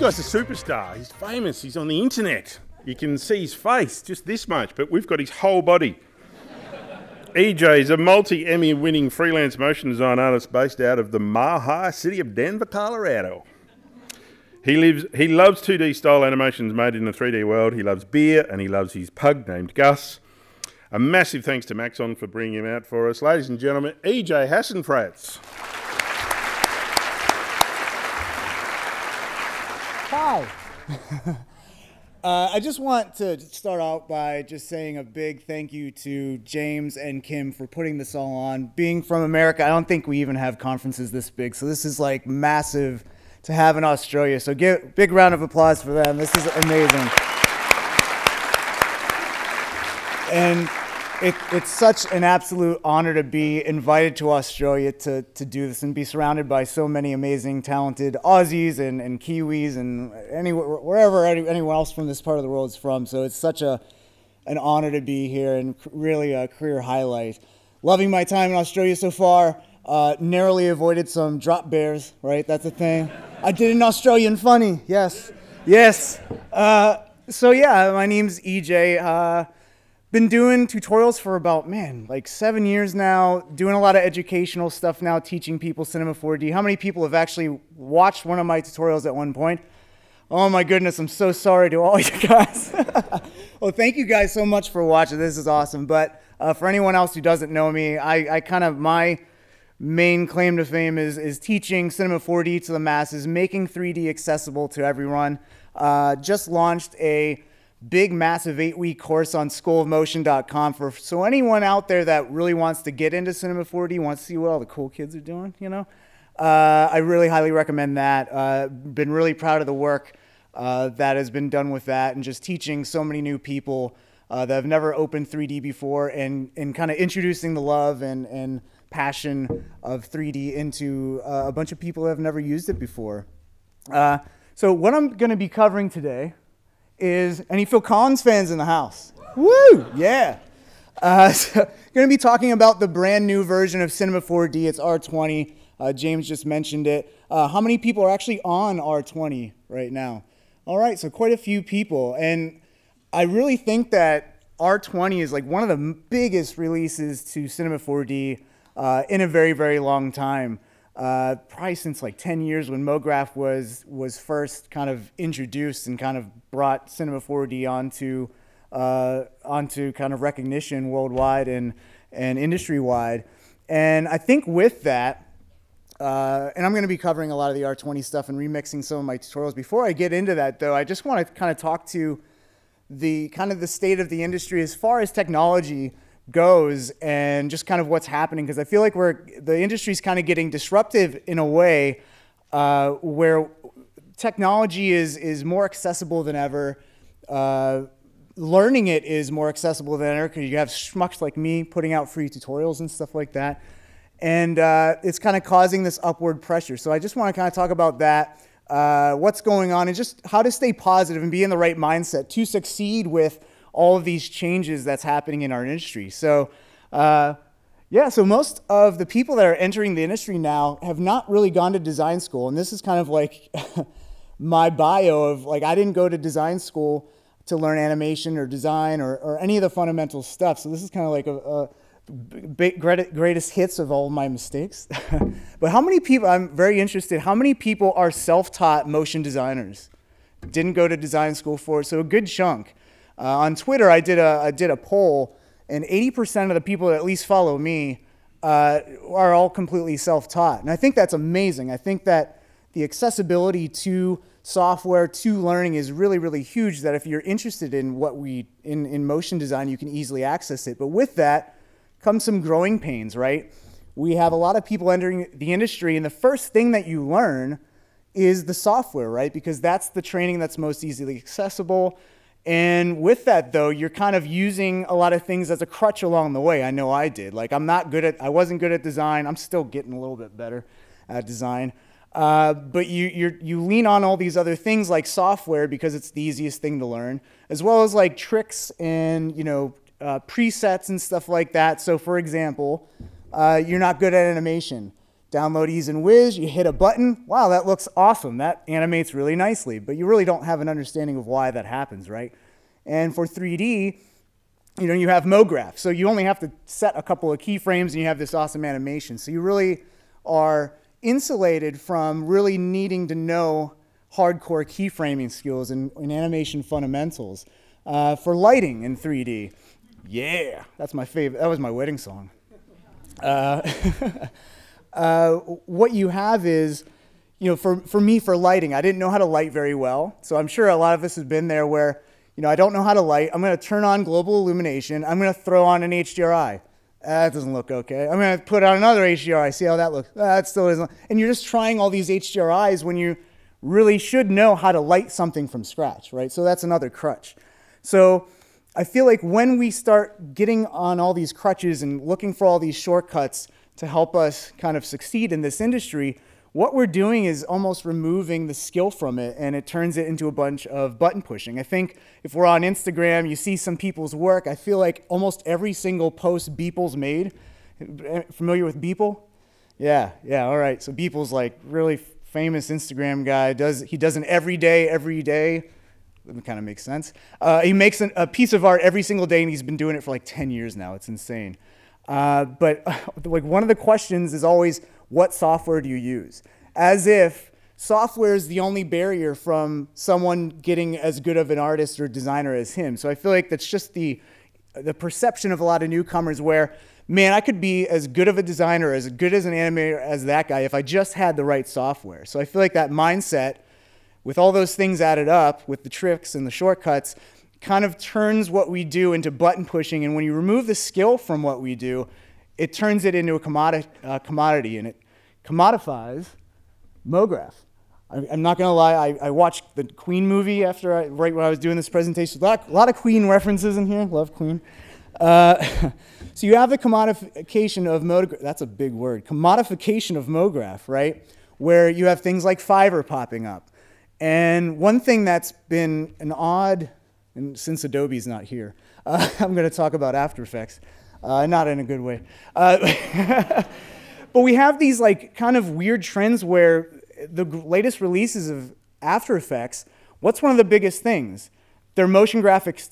guy's a superstar. He's famous. He's on the internet. You can see his face, just this much, but we've got his whole body. EJ is a multi-Emmy winning freelance motion design artist based out of the Mile-High city of Denver, Colorado. He loves 2D style animations made in the 3D world. He loves beer and he loves his pug named Gus. A massive thanks to Maxon for bringing him out for us. Ladies and gentlemen, EJ Hassenfratz. Hi. I just want to start out by just saying a big thank you to James and Kim for putting this all on. Being from America, I don't think we even have conferences this big, so this is like massive to have in Australia. So give a big round of applause for them. This is amazing. And it's such an absolute honor to be invited to Australia to do this and be surrounded by so many amazing, talented Aussies and Kiwis and wherever anyone else from this part of the world is from. So it's such an honor to be here and really a career highlight. Loving my time in Australia so far. Narrowly avoided some drop bears, right? That's a thing. I did an Australian funny, yes. Yes. So yeah, my name's EJ. Been doing tutorials for about, like 7 years now, doing a lot of educational stuff now, teaching people Cinema 4D. How many people have actually watched one of my tutorials at one point? Oh my goodness, I'm so sorry to all you guys. Well, thank you guys so much for watching. This is awesome. But for anyone else who doesn't know me, my main claim to fame is teaching Cinema 4D to the masses, making 3D accessible to everyone. Just launched a big, massive 8-week course on schoolofmotion.com so anyone out there that really wants to get into Cinema 4D, wants to see what all the cool kids are doing, you know, I really highly recommend that. Been really proud of the work that has been done with that and just teaching so many new people that have never opened 3D before and kind of introducing the love and passion of 3D into a bunch of people that have never used it before. So what I'm going to be covering today is, any Phil Collins fans in the house? Woo! Yeah. So going to be talking about the brand new version of Cinema 4D. It's R20. James just mentioned it. How many people are actually on R20 right now? All right, so quite a few people. And I really think that R20 is like one of the biggest releases to Cinema 4D in a very, very long time. Probably since like 10 years when MoGraph was first kind of introduced and kind of brought Cinema 4D onto kind of recognition worldwide and industry-wide. And I think with that, and I'm going to be covering a lot of the R20 stuff and remixing some of my tutorials. Before I get into that, though, I just want to kind of talk to the state of the industry as far as technology goes and just kind of what's happening, because I feel like the industry's kind of getting disruptive in a way where technology is more accessible than ever. Learning it is more accessible than ever because you have schmucks like me putting out free tutorials and stuff like that. And it's kind of causing this upward pressure. So I just want to kind of talk about that, what's going on, and just how to stay positive and be in the right mindset to succeed with all of these changes that's happening in our industry. So yeah, so most of the people that are entering the industry now have not really gone to design school. And this is kind of like my bio of like, I didn't go to design school to learn animation or design or any of the fundamental stuff. So this is kind of like a greatest hits of all my mistakes. But how many people, I'm very interested, how many people are self-taught motion designers? Didn't go to design school for it, so a good chunk. On Twitter, I did a poll, and 80% of the people that at least follow me are all completely self-taught. And I think that's amazing. I think that the accessibility to software, to learning is really, really huge, that if you're interested in in motion design, you can easily access it. But with that comes some growing pains, right? We have a lot of people entering the industry, and the first thing that you learn is the software, right? Because that's the training that's most easily accessible. And with that, though, you're kind of using a lot of things as a crutch along the way. I know I did. Like, I wasn't good at design. I'm still getting a little bit better at design. But you lean on all these other things like software because it's the easiest thing to learn, as well as like tricks and, presets and stuff like that. So for example, you're not good at animation. download Ease and Whiz, you hit a button, wow, that looks awesome. That animates really nicely, but you really don't have an understanding of why that happens, right? And for 3D, you have MoGraph, so you only have to set a couple of keyframes and you have this awesome animation. So you really are insulated from really needing to know hardcore keyframing skills and animation fundamentals. For lighting in 3D, yeah, that's my favorite. That was my wedding song. What you have is, for me, for lighting, I didn't know how to light very well. So I'm sure a lot of us have been there where, I don't know how to light. I'm going to turn on global illumination. I'm going to throw on an HDRI. That doesn't look okay. I'm going to put on another HDRI, see how that looks. That still isn't. And you're just trying all these HDRIs when you really should know how to light something from scratch, right? So that's another crutch. So I feel like when we start getting on all these crutches and looking for all these shortcuts to help us kind of succeed in this industry, what we're doing is almost removing the skill from it, and it turns it into a bunch of button pushing. I think if we're on Instagram, you see some people's work, I feel like almost every single post Beeple's made. Familiar with Beeple? Yeah, all right. So Beeple's like really famous Instagram guy. He does an every day. That kind of makes sense. He makes a piece of art every single day, and he's been doing it for like 10 years now. It's insane. But like one of the questions is always, what software do you use? As if software is the only barrier from someone getting as good of an artist or designer as him. So I feel like that's just the perception of a lot of newcomers where, man, I could be as good of a designer, as good as an animator as that guy if I just had the right software. So I feel like that mindset, with all those things added up, with the tricks and the shortcuts, kind of turns what we do into button pushing. And when you remove the skill from what we do, it turns it into a commodity, and it commodifies MoGraph. I'm not going to lie, I watched the Queen movie right when I was doing this presentation. A lot of Queen references in here. Love Queen. So you have the commodification of MoGraph. That's a big word. Commodification of MoGraph, right? Where you have things like Fiverr popping up. And one thing that's been an odd, and since Adobe's not here, I'm going to talk about After Effects. Not in a good way. But we have these like kind of weird trends where the latest releases of After Effects, what's one of the biggest things? They're motion graphics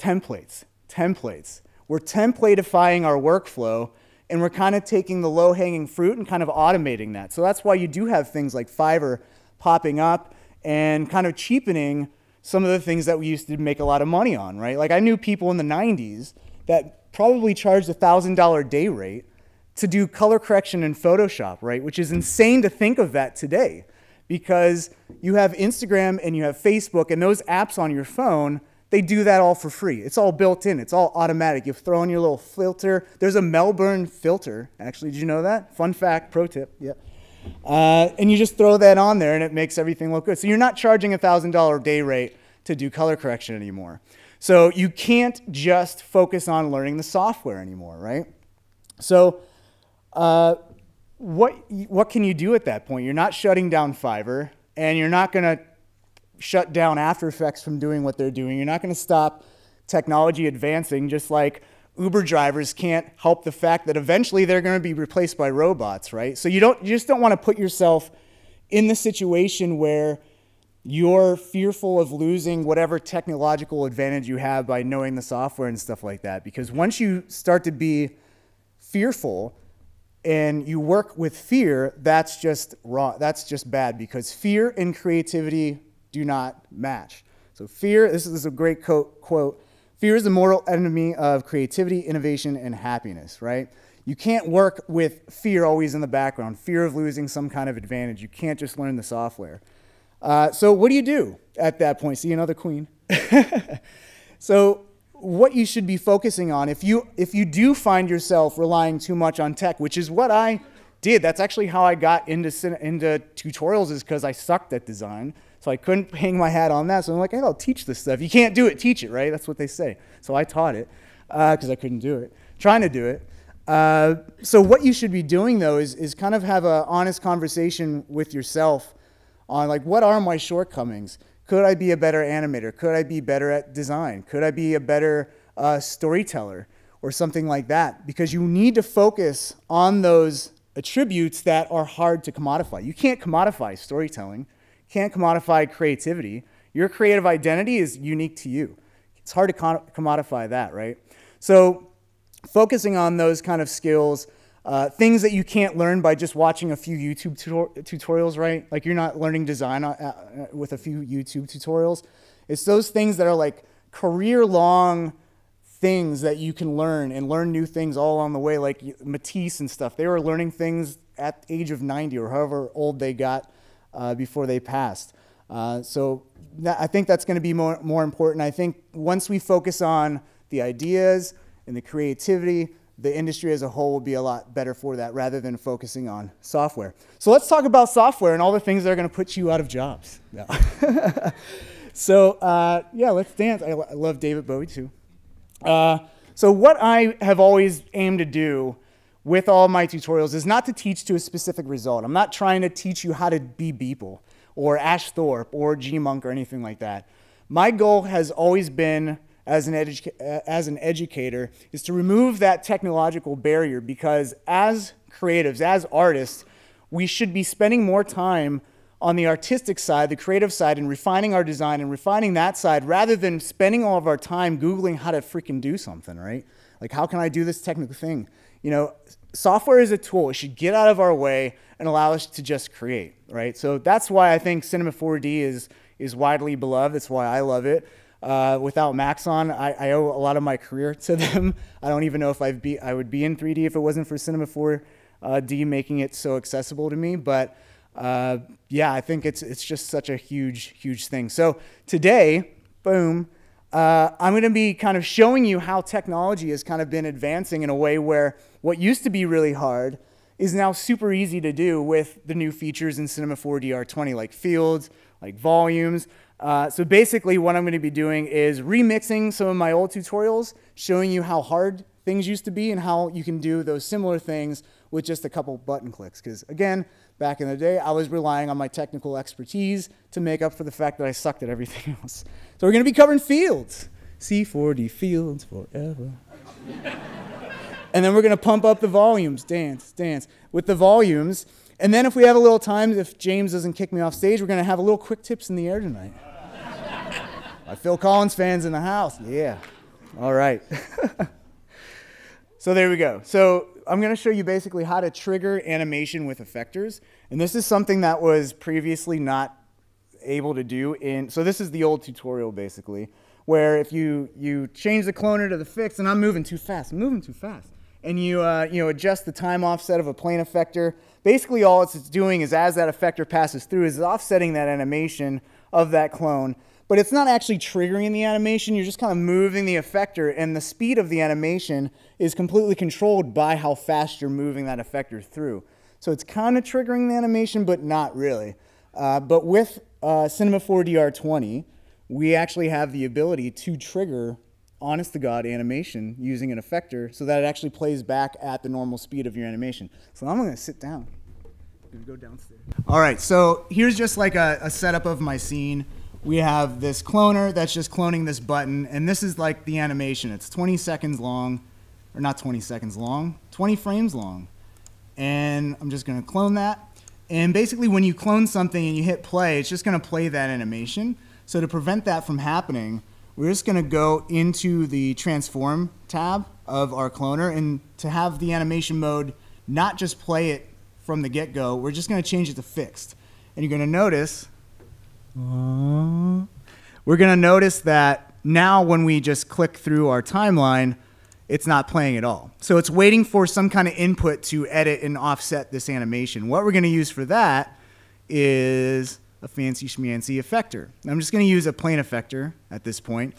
templates. We're templatifying our workflow, and we're kind of taking the low-hanging fruit and kind of automating that. So that's why you do have things like Fiverr popping up and kind of cheapening some of the things that we used to make a lot of money on, right? Like I knew people in the 90s that probably charged $1,000 day rate to do color correction in Photoshop, right? Which is insane to think of that today, because you have Instagram and you have Facebook, and those apps on your phone, they do that all for free. It's all built in. It's all automatic. You throw in your little filter. There's a Melbourne filter. Actually, did you know that? Fun fact, pro tip. Yeah. And you just throw that on there, and it makes everything look good. So you're not charging $1,000 day rate to do color correction anymore. So you can't just focus on learning the software anymore, right? So what can you do at that point? You're not shutting down Fiverr, and you're not going to shut down After Effects from doing what they're doing. You're not going to stop technology advancing, just like Uber drivers can't help the fact that eventually they're going to be replaced by robots, right? So you just don't want to put yourself in the situation where you're fearful of losing whatever technological advantage you have by knowing the software and stuff like that. Because once you start to be fearful and you work with fear, that's just wrong. That's just bad, because fear and creativity do not match. So fear, this is a great quote, fear is the mortal enemy of creativity, innovation, and happiness, right? You can't work with fear always in the background, fear of losing some kind of advantage. You can't just learn the software. So what do you do at that point? See, another queen. So what you should be focusing on, if you do find yourself relying too much on tech, which is what I did, that's actually how I got into tutorials, is because I sucked at design. So I couldn't hang my hat on that. So I'm like, hey, I'll teach this stuff. You can't do it, teach it, right? That's what they say. So I taught it because I couldn't do it, trying to do it. So what you should be doing, though, is kind of have an honest conversation with yourself on, like, what are my shortcomings? Could I be a better animator? Could I be better at design? Could I be a better storyteller or something like that? Because you need to focus on those attributes that are hard to commodify. You can't commodify storytelling, can't commodify creativity. Your creative identity is unique to you. It's hard to commodify that, right? So focusing on those kind of skills, things that you can't learn by just watching a few YouTube tutorials, right? Like you're not learning design with a few YouTube tutorials. It's those things that are like career-long things that you can learn and learn new things all along the way, like Matisse and stuff. They were learning things at the age of 90 or however old they got before they passed. So I think that's going to be more important. I think once we focus on the ideas and the creativity, the industry as a whole will be a lot better for that rather than focusing on software. So let's talk about software and all the things that are going to put you out of jobs. No. So yeah, let's dance. I love David Bowie too. So what I have always aimed to do with all my tutorials is not to teach to a specific result. I'm not trying to teach you how to be Beeple or Ash Thorpe or G-Monk or anything like that. My goal has always been, as an educator, is to remove that technological barrier, because as creatives, as artists, we should be spending more time on the artistic side, the creative side, and refining our design and refining that side rather than spending all of our time Googling how to freaking do something, right? Like, how can I do this technical thing? You know, software is a tool. It should get out of our way and allow us to just create, right? So that's why I think Cinema 4D is widely beloved. That's why I love it. Without Maxon, I owe a lot of my career to them. I don't even know if I would be in 3D if it wasn't for Cinema 4D making it so accessible to me. But yeah, I think it's just such a huge thing. So today, boom, I'm going to be kind of showing you how technology has kind of been advancing in a way where what used to be really hard is now super easy to do with the new features in Cinema 4D R20, like fields, like volumes. So basically what I'm going to be doing is remixing some of my old tutorials, showing you how hard things used to be and how you can do those similar things with just a couple button clicks. Because again, back in the day, I was relying on my technical expertise to make up for the fact that I sucked at everything else. So we're going to be covering fields. C4D fields forever. And then we're going to pump up the volumes, dance with the volumes. And then if we have a little time, if James doesn't kick me off stage, we're going to have a little quick tips in the air tonight. My Phil Collins fans in the house. Yeah. All right. So there we go. So I'm going to show you basically how to trigger animation with effectors. And this is something that was previously not able to do so this is the old tutorial basically, where if you change the cloner to the fixed, and I'm moving too fast, and you adjust the time offset of a plane effector, basically all it's doing is as that effector passes through is offsetting that animation of that clone. But it's not actually triggering the animation, you're just kind of moving the effector, and the speed of the animation is completely controlled by how fast you're moving that effector through. So it's kind of triggering the animation, but not really. But with Cinema 4D R20, we actually have the ability to trigger honest-to-God animation using an effector so that it actually plays back at the normal speed of your animation. So I'm going to sit down. I'm going to go downstairs. All right, so here's just like a setup of my scene. We have this cloner that's just cloning this button, and this is like the animation. It's 20 seconds long, or not 20 seconds long, 20 frames long. And I'm just going to clone that. And basically when you clone something and you hit play, it's just going to play that animation. So to prevent that from happening, we're just going to go into the transform tab of our cloner, and to have the animation mode not just play it from the get-go, we're just going to change it to fixed. And you're going to notice, we're going to notice that now when we just click through our timeline, it's not playing at all. So it's waiting for some kind of input to edit and offset this animation. What we're going to use for that is a fancy schmancy effector. I'm just going to use a plane effector at this point.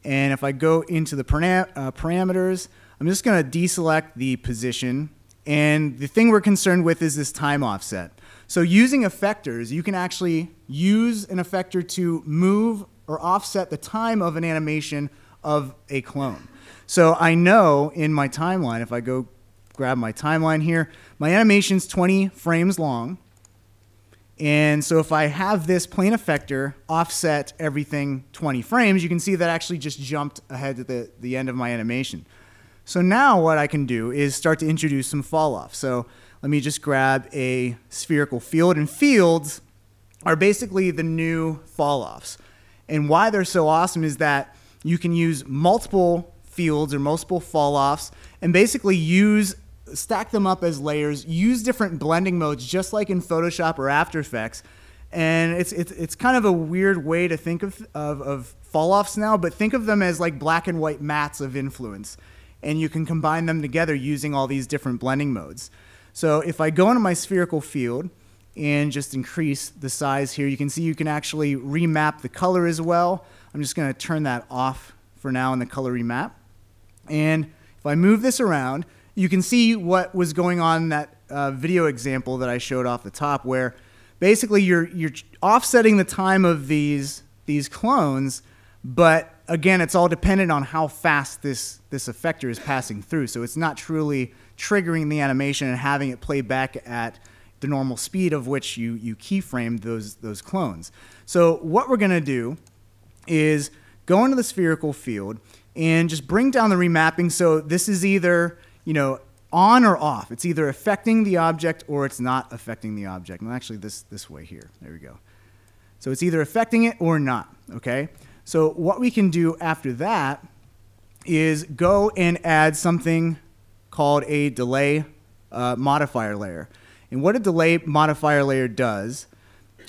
And if I go into the parameters, I'm just going to deselect the position. And the thing we're concerned with is this time offset. So using effectors, you can actually use an effector to move or offset the time of an animation of a clone. So I know in my timeline, if I go grab my timeline here, my animation's 20 frames long. And so if I have this plane effector offset everything 20 frames, you can see that actually just jumped ahead to the end of my animation. So now what I can do is start to introduce some fall off. So let me just grab a spherical field. And fields are basically the new fall-offs. And why they're so awesome is that you can use multiple fields or multiple fall-offs and basically stack them up as layers, use different blending modes just like in Photoshop or After Effects. And it's kind of a weird way to think of fall-offs now, but think of them as like black and white mats of influence. And you can combine them together using all these different blending modes. So if I go into my spherical field and just increase the size here, you can see you can actually remap the color as well. I'm just going to turn that off for now in the color remap. And if I move this around, you can see what was going on in that video example that I showed off the top, where basically you're offsetting the time of these clones, but again, it's all dependent on how fast this effector is passing through. So it's not truly triggering the animation and having it play back at the normal speed of which you keyframed those clones. So what we're going to do is go into the spherical field and just bring down the remapping. So this is either on or off. It's either affecting the object or it's not affecting the object. And actually this way here. There we go. So it's either affecting it or not. Okay. So what we can do after that is go and add something called a delay modifier layer. And what a delay modifier layer does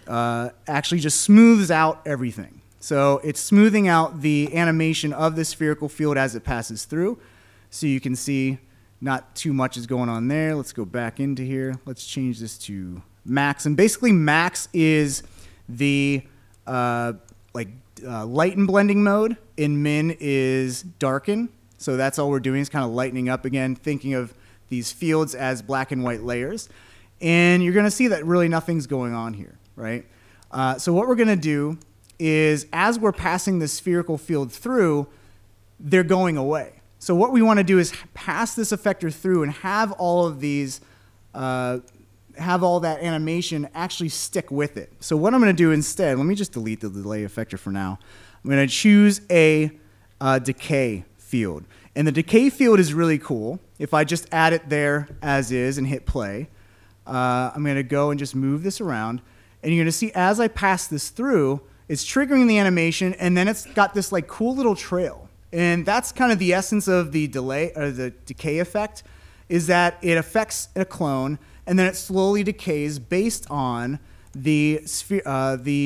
actually just smooths out everything. So it's smoothing out the animation of the spherical field as it passes through. So you can see not too much is going on there. Let's go back into here. Let's change this to max. And basically max is the lighten blending mode, and min is darken. So that's all we're doing is kind of lightening up again, thinking of these fields as black and white layers. And you're going to see that really nothing's going on here, right? So what we're going to do is as we're passing the spherical field through, they're going away. So what we want to do is pass this effector through and have all of these, have all that animation actually stick with it. So what I'm going to do instead, let me just delete the delay effector for now. I'm going to choose a decay field. And the decay field is really cool. If I just add it there as is and hit play, I'm going to go and just move this around. And you're going to see as I pass this through, it's triggering the animation, and then it's got this like cool little trail. And that's kind of the essence of the delay or the decay effect, is that it affects a clone, and then it slowly decays based on the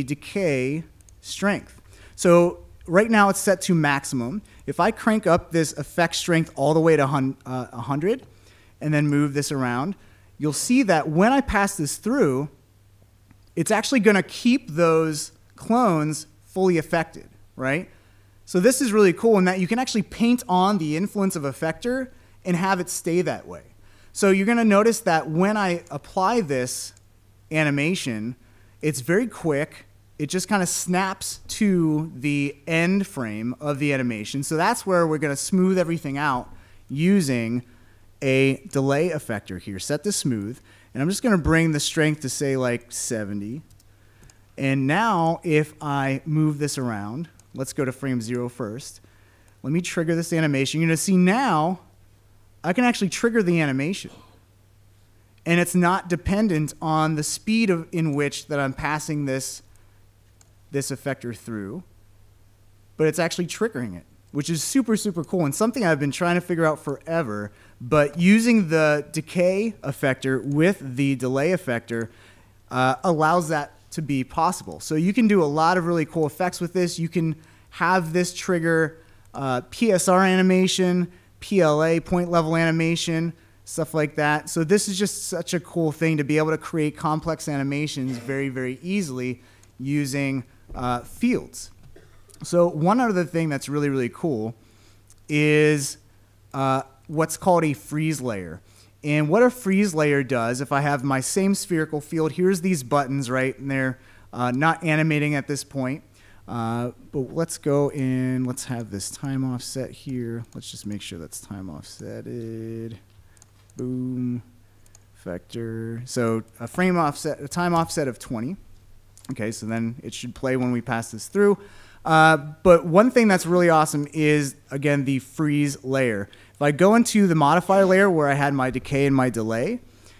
decay strength. So right now it's set to maximum. If I crank up this effect strength all the way to 100 and then move this around, you'll see that when I pass this through, it's actually going to keep those clones fully affected, right? So this is really cool in that you can actually paint on the influence of effector and have it stay that way. So you're going to notice that when I apply this animation, it's very quick. It just kind of snaps to the end frame of the animation. So that's where we're going to smooth everything out using a delay effector here. Set to smooth. And I'm just going to bring the strength to say like 70. And now if I move this around, let's go to frame 0 first. Let me trigger this animation. You're going to see now I can actually trigger the animation. And it's not dependent on the speed in which that I'm passing this effector through, but it's actually triggering it, which is super, super cool and something I've been trying to figure out forever. But using the decay effector with the delay effector allows that to be possible. So you can do a lot of really cool effects with this. You can have this trigger PSR animation, PLA, point level animation, stuff like that. So this is just such a cool thing to be able to create complex animations very, very easily using fields. So one other thing that's really, really cool is what's called a freeze layer. And what a freeze layer does, if I have my same spherical field, here's these buttons, right? And they're not animating at this point. But let's go in, let's have this time offset here. Let's just make sure that's time offsetted. Boom, vector. So a frame offset, a time offset of 20. Okay, so then it should play when we pass this through. But one thing that's really awesome is, again, the freeze layer. If I go into the modifier layer where I had my decay and my delay,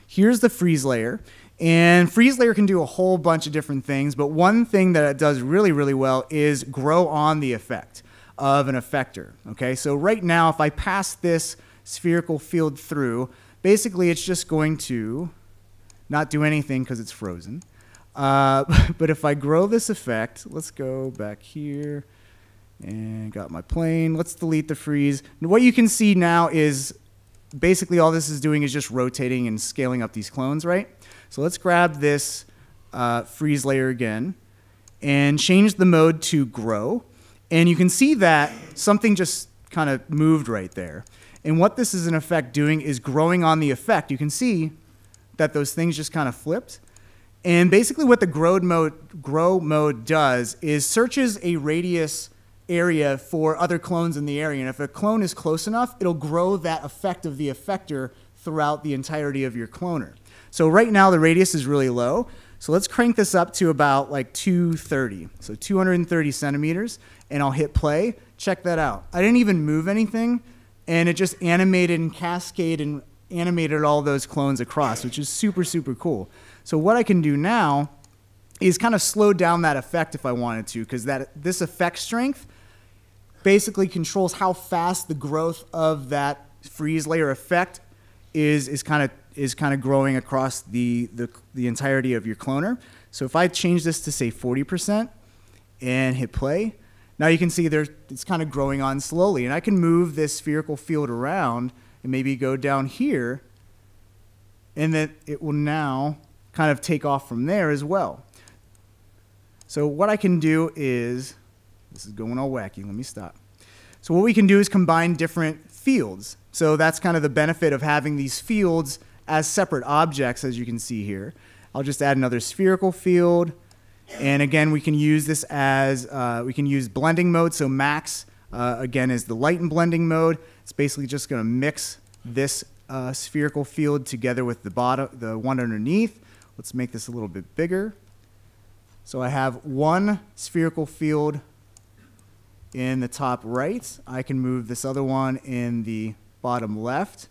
here's the freeze layer. And freeze layer can do a whole bunch of different things, but one thing that it does really, really well is grow on the effect of an effector. Okay, so right now, if I pass this spherical field through, basically it's just going to not do anything because it's frozen. But if I grow this effect, let's go back here and got my plane. Let's delete the freeze. And what you can see now is basically all this is doing is just rotating and scaling up these clones, right? So let's grab this freeze layer again and change the mode to grow. And you can see that something just kind of moved right there. And what this is in effect doing is growing on the effect. You can see that those things just kind of flipped. And basically what the grow mode does is searches a radius area for other clones in the area. And if a clone is close enough, it'll grow that effect of the effector throughout the entirety of your cloner. So right now the radius is really low. So let's crank this up to about like 230. So 230 centimeters, and I'll hit play. Check that out. I didn't even move anything, and it just animated and cascaded and animated all those clones across, which is super, super cool. So what I can do now is kind of slow down that effect if I wanted to, because this effect strength basically controls how fast the growth of that freeze layer effect is kind of growing across the entirety of your cloner. So if I change this to say 40% and hit play, now you can see it's kind of growing on slowly. And I can move this spherical field around and maybe go down here, and then it will now kind of take off from there as well. So what I can do is, this is going all wacky, let me stop. So what we can do is combine different fields. So that's kind of the benefit of having these fields as separate objects, as you can see here. I'll just add another spherical field. And again, we can use this as, we can use blending mode. So max, again, is the light and blending mode. It's basically just going to mix this spherical field together with the one underneath. Let's make this a little bit bigger. So I have one spherical field in the top right. I can move this other one in the bottom left.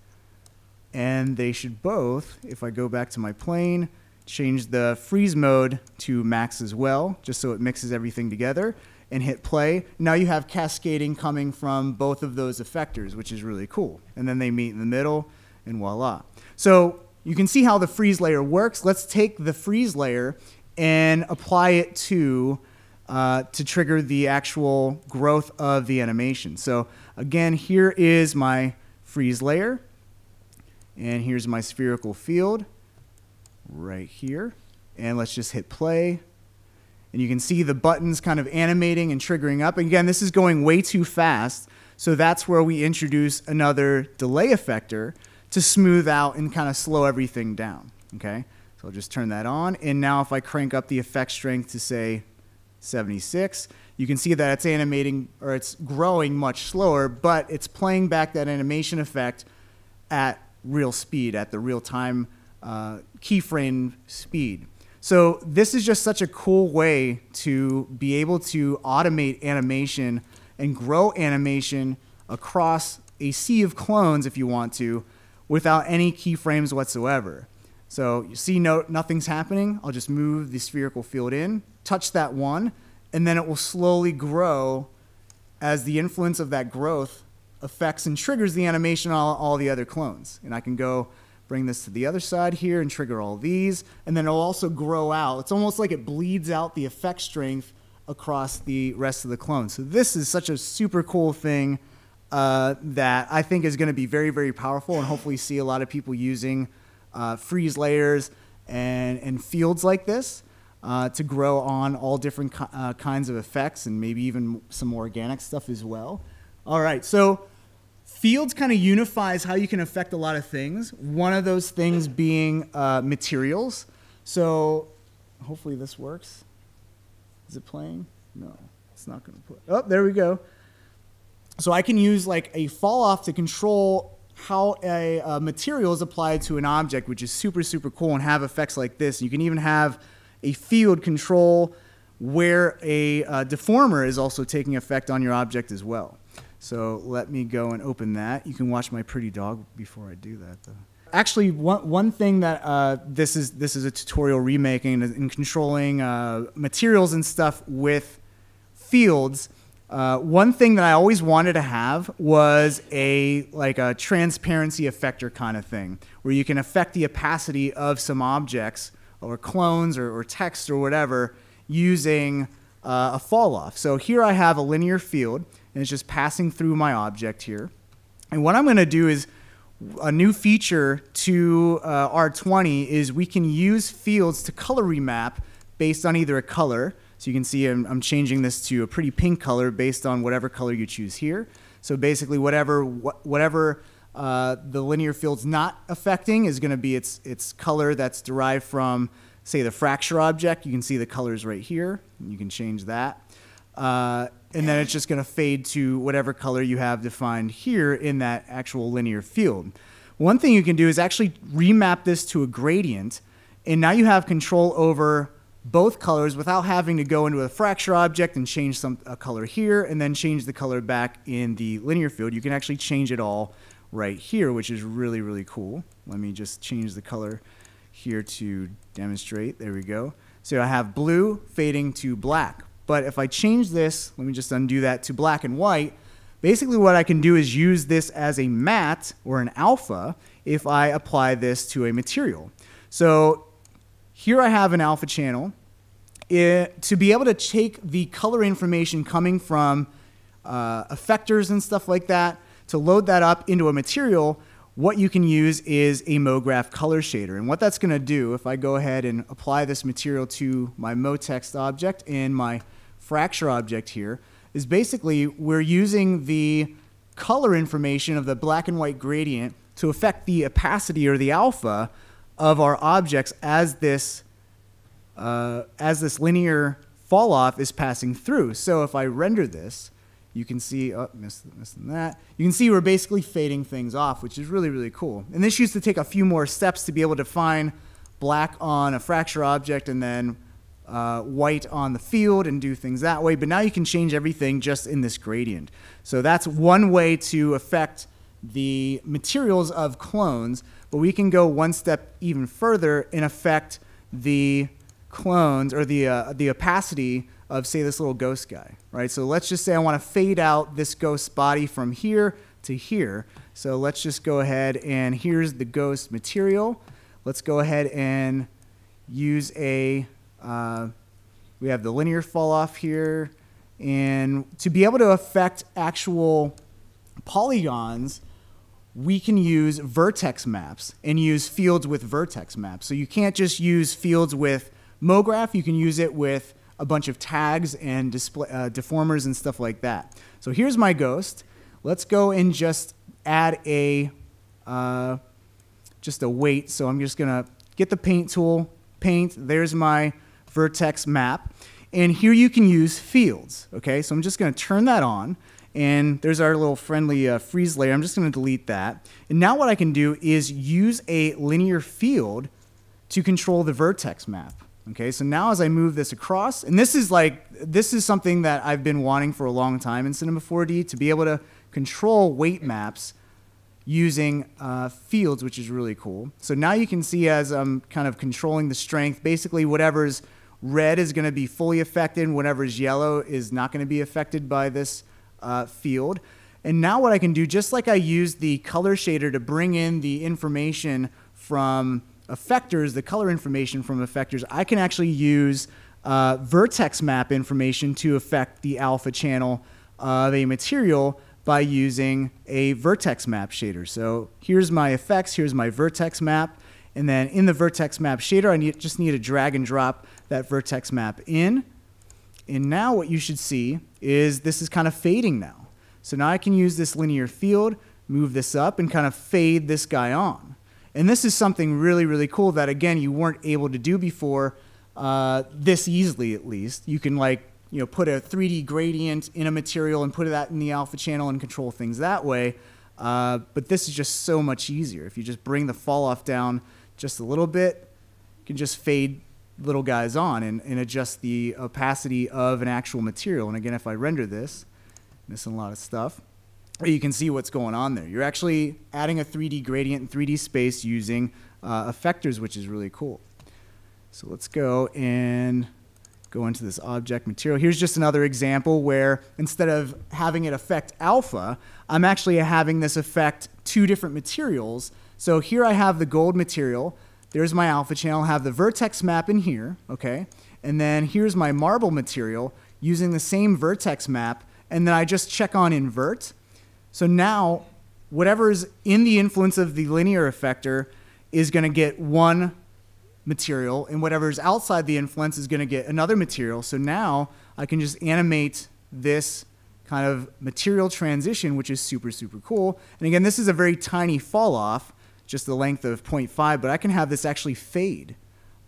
And they should both, if I go back to my plane, change the freeze mode to max as well, just so it mixes everything together, and hit play. Now you have cascading coming from both of those effectors, which is really cool. And then they meet in the middle, and voila. So you can see how the freeze layer works. Let's take the freeze layer and apply it to trigger the actual growth of the animation. So again, here is my freeze layer, and here's my spherical field right here. And let's just hit play. And you can see the buttons kind of animating and triggering up. And again, this is going way too fast. So that's where we introduce another delay effector to smooth out and kind of slow everything down. Okay? So I'll just turn that on. And now if I crank up the effect strength to say 76, you can see that it's animating, or it's growing much slower, but it's playing back that animation effect at real speed, at the real time keyframe speed. So this is just such a cool way to be able to automate animation and grow animation across a sea of clones if you want to, without any keyframes whatsoever. So you see nothing's happening. I'll just move the spherical field in, touch that one, and then it will slowly grow as the influence of that growth affects and triggers the animation on all the other clones. And I can go bring this to the other side here and trigger all these, and then it'll also grow out. It's almost like it bleeds out the effect strength across the rest of the clones. So this is such a super cool thing that I think is going to be very, very powerful, and hopefully see a lot of people using freeze layers and fields like this to grow on all different kinds of effects, and maybe even some organic stuff as well. All right, so fields kind of unifies how you can affect a lot of things. One of those things being materials. So hopefully this works. Is it playing? No, it's not going to play. Oh, there we go. So I can use like a fall off to control how a material is applied to an object, which is super, super cool, and have effects like this. You can even have a field control where a deformer is also taking effect on your object as well. So let me go and open that. You can watch my pretty dog before I do that, though. Actually, one thing that this is a tutorial remaking in controlling materials and stuff with fields. One thing that I always wanted to have was a transparency effector kind of thing, where you can affect the opacity of some objects or clones or text or whatever using a fall off. So here I have a linear field, and it's just passing through my object here. And what I'm going to do is a new feature to R20 is we can use fields to color remap based on either a color. So you can see I'm changing this to a pretty pink color based on whatever color you choose here. So basically whatever the linear field's not affecting is going to be its color that's derived from, say, the fracture object. You can see the colors right here. You can change that. And then it's just going to fade to whatever color you have defined here in that actual linear field. One thing you can do is actually remap this to a gradient, and now you have control over both colors without having to go into a fracture object and change a color here and then change the color back in the linear field. You can actually change it all right here, which is really, really cool. Let me just change the color here to demonstrate. There we go. So I have blue fading to black. But if I change this, let me just undo that, to black and white, basically what I can do is use this as a matte or an alpha if I apply this to a material. So here I have an alpha channel. To be able to take the color information coming from effectors and stuff like that, to load that up into a material, what you can use is a MoGraph color shader. And what that's going to do, if I go ahead and apply this material to my MoText object and my fracture object here, is basically we're using the color information of the black and white gradient to affect the opacity or the alpha of our objects as this linear fall off is passing through. So if I render this, you can see, oh, missing that. You can see we're basically fading things off, which is really, really cool. And this used to take a few more steps to be able to define black on a fracture object and then white on the field and do things that way. But now you can change everything just in this gradient. So that's one way to affect the materials of clones, but we can go one step even further and affect the clones or the opacity of, say, this little ghost guy, right? So let's just say I want to fade out this ghost body from here to here. So let's just go ahead and here's the ghost material. Let's go ahead and use we have the linear fall off here. And to be able to affect actual polygons, we can use vertex maps and use fields with vertex maps. So you can't just use fields with MoGraph, you can use it with a bunch of tags and deformers and stuff like that. So here's my ghost. Let's go and just add just a weight. So I'm just gonna get the paint tool, paint, there's my vertex map. And here you can use fields, okay? So I'm just gonna turn that on, and there's our little friendly freeze layer. I'm just gonna delete that. And now what I can do is use a linear field to control the vertex map. Okay, so now as I move this across, and this is something that I've been wanting for a long time in Cinema 4D, to be able to control weight maps using fields, which is really cool. So now you can see as I'm kind of controlling the strength, basically whatever's red is going to be fully affected, and whatever's yellow is not going to be affected by this field. And now what I can do, just like I used the color shader to bring in the information from effectors, the color information from effectors, I can actually use vertex map information to affect the alpha channel of a material by using a vertex map shader. So here's my effects, here's my vertex map, and then in the vertex map shader, I just need to drag and drop that vertex map in. And now what you should see is this is kind of fading now. So now I can use this linear field, move this up, and kind of fade this guy on. And this is something really, really cool that, again, you weren't able to do before this easily, at least. You can, like, you know, put a 3D gradient in a material and put that in the alpha channel and control things that way. But this is just so much easier. If you just bring the fall off down just a little bit, you can just fade little guys on and adjust the opacity of an actual material. And again, if I render this, missing a lot of stuff. you can see what's going on there. You're actually adding a 3D gradient and 3D space using effectors, which is really cool. So let's go and go into this object material. Here's just another example where instead of having it affect alpha, I'm actually having this affect two different materials. So here I have the gold material. There's my alpha channel. I have the vertex map in here, okay? And then here's my marble material using the same vertex map, and then I just check on invert. So now whatever's in the influence of the linear effector is going to get one material, and whatever's outside the influence is going to get another material. So now I can just animate this kind of material transition, which is super, super cool. And again, this is a very tiny fall off, just the length of 0.5, but I can have this actually fade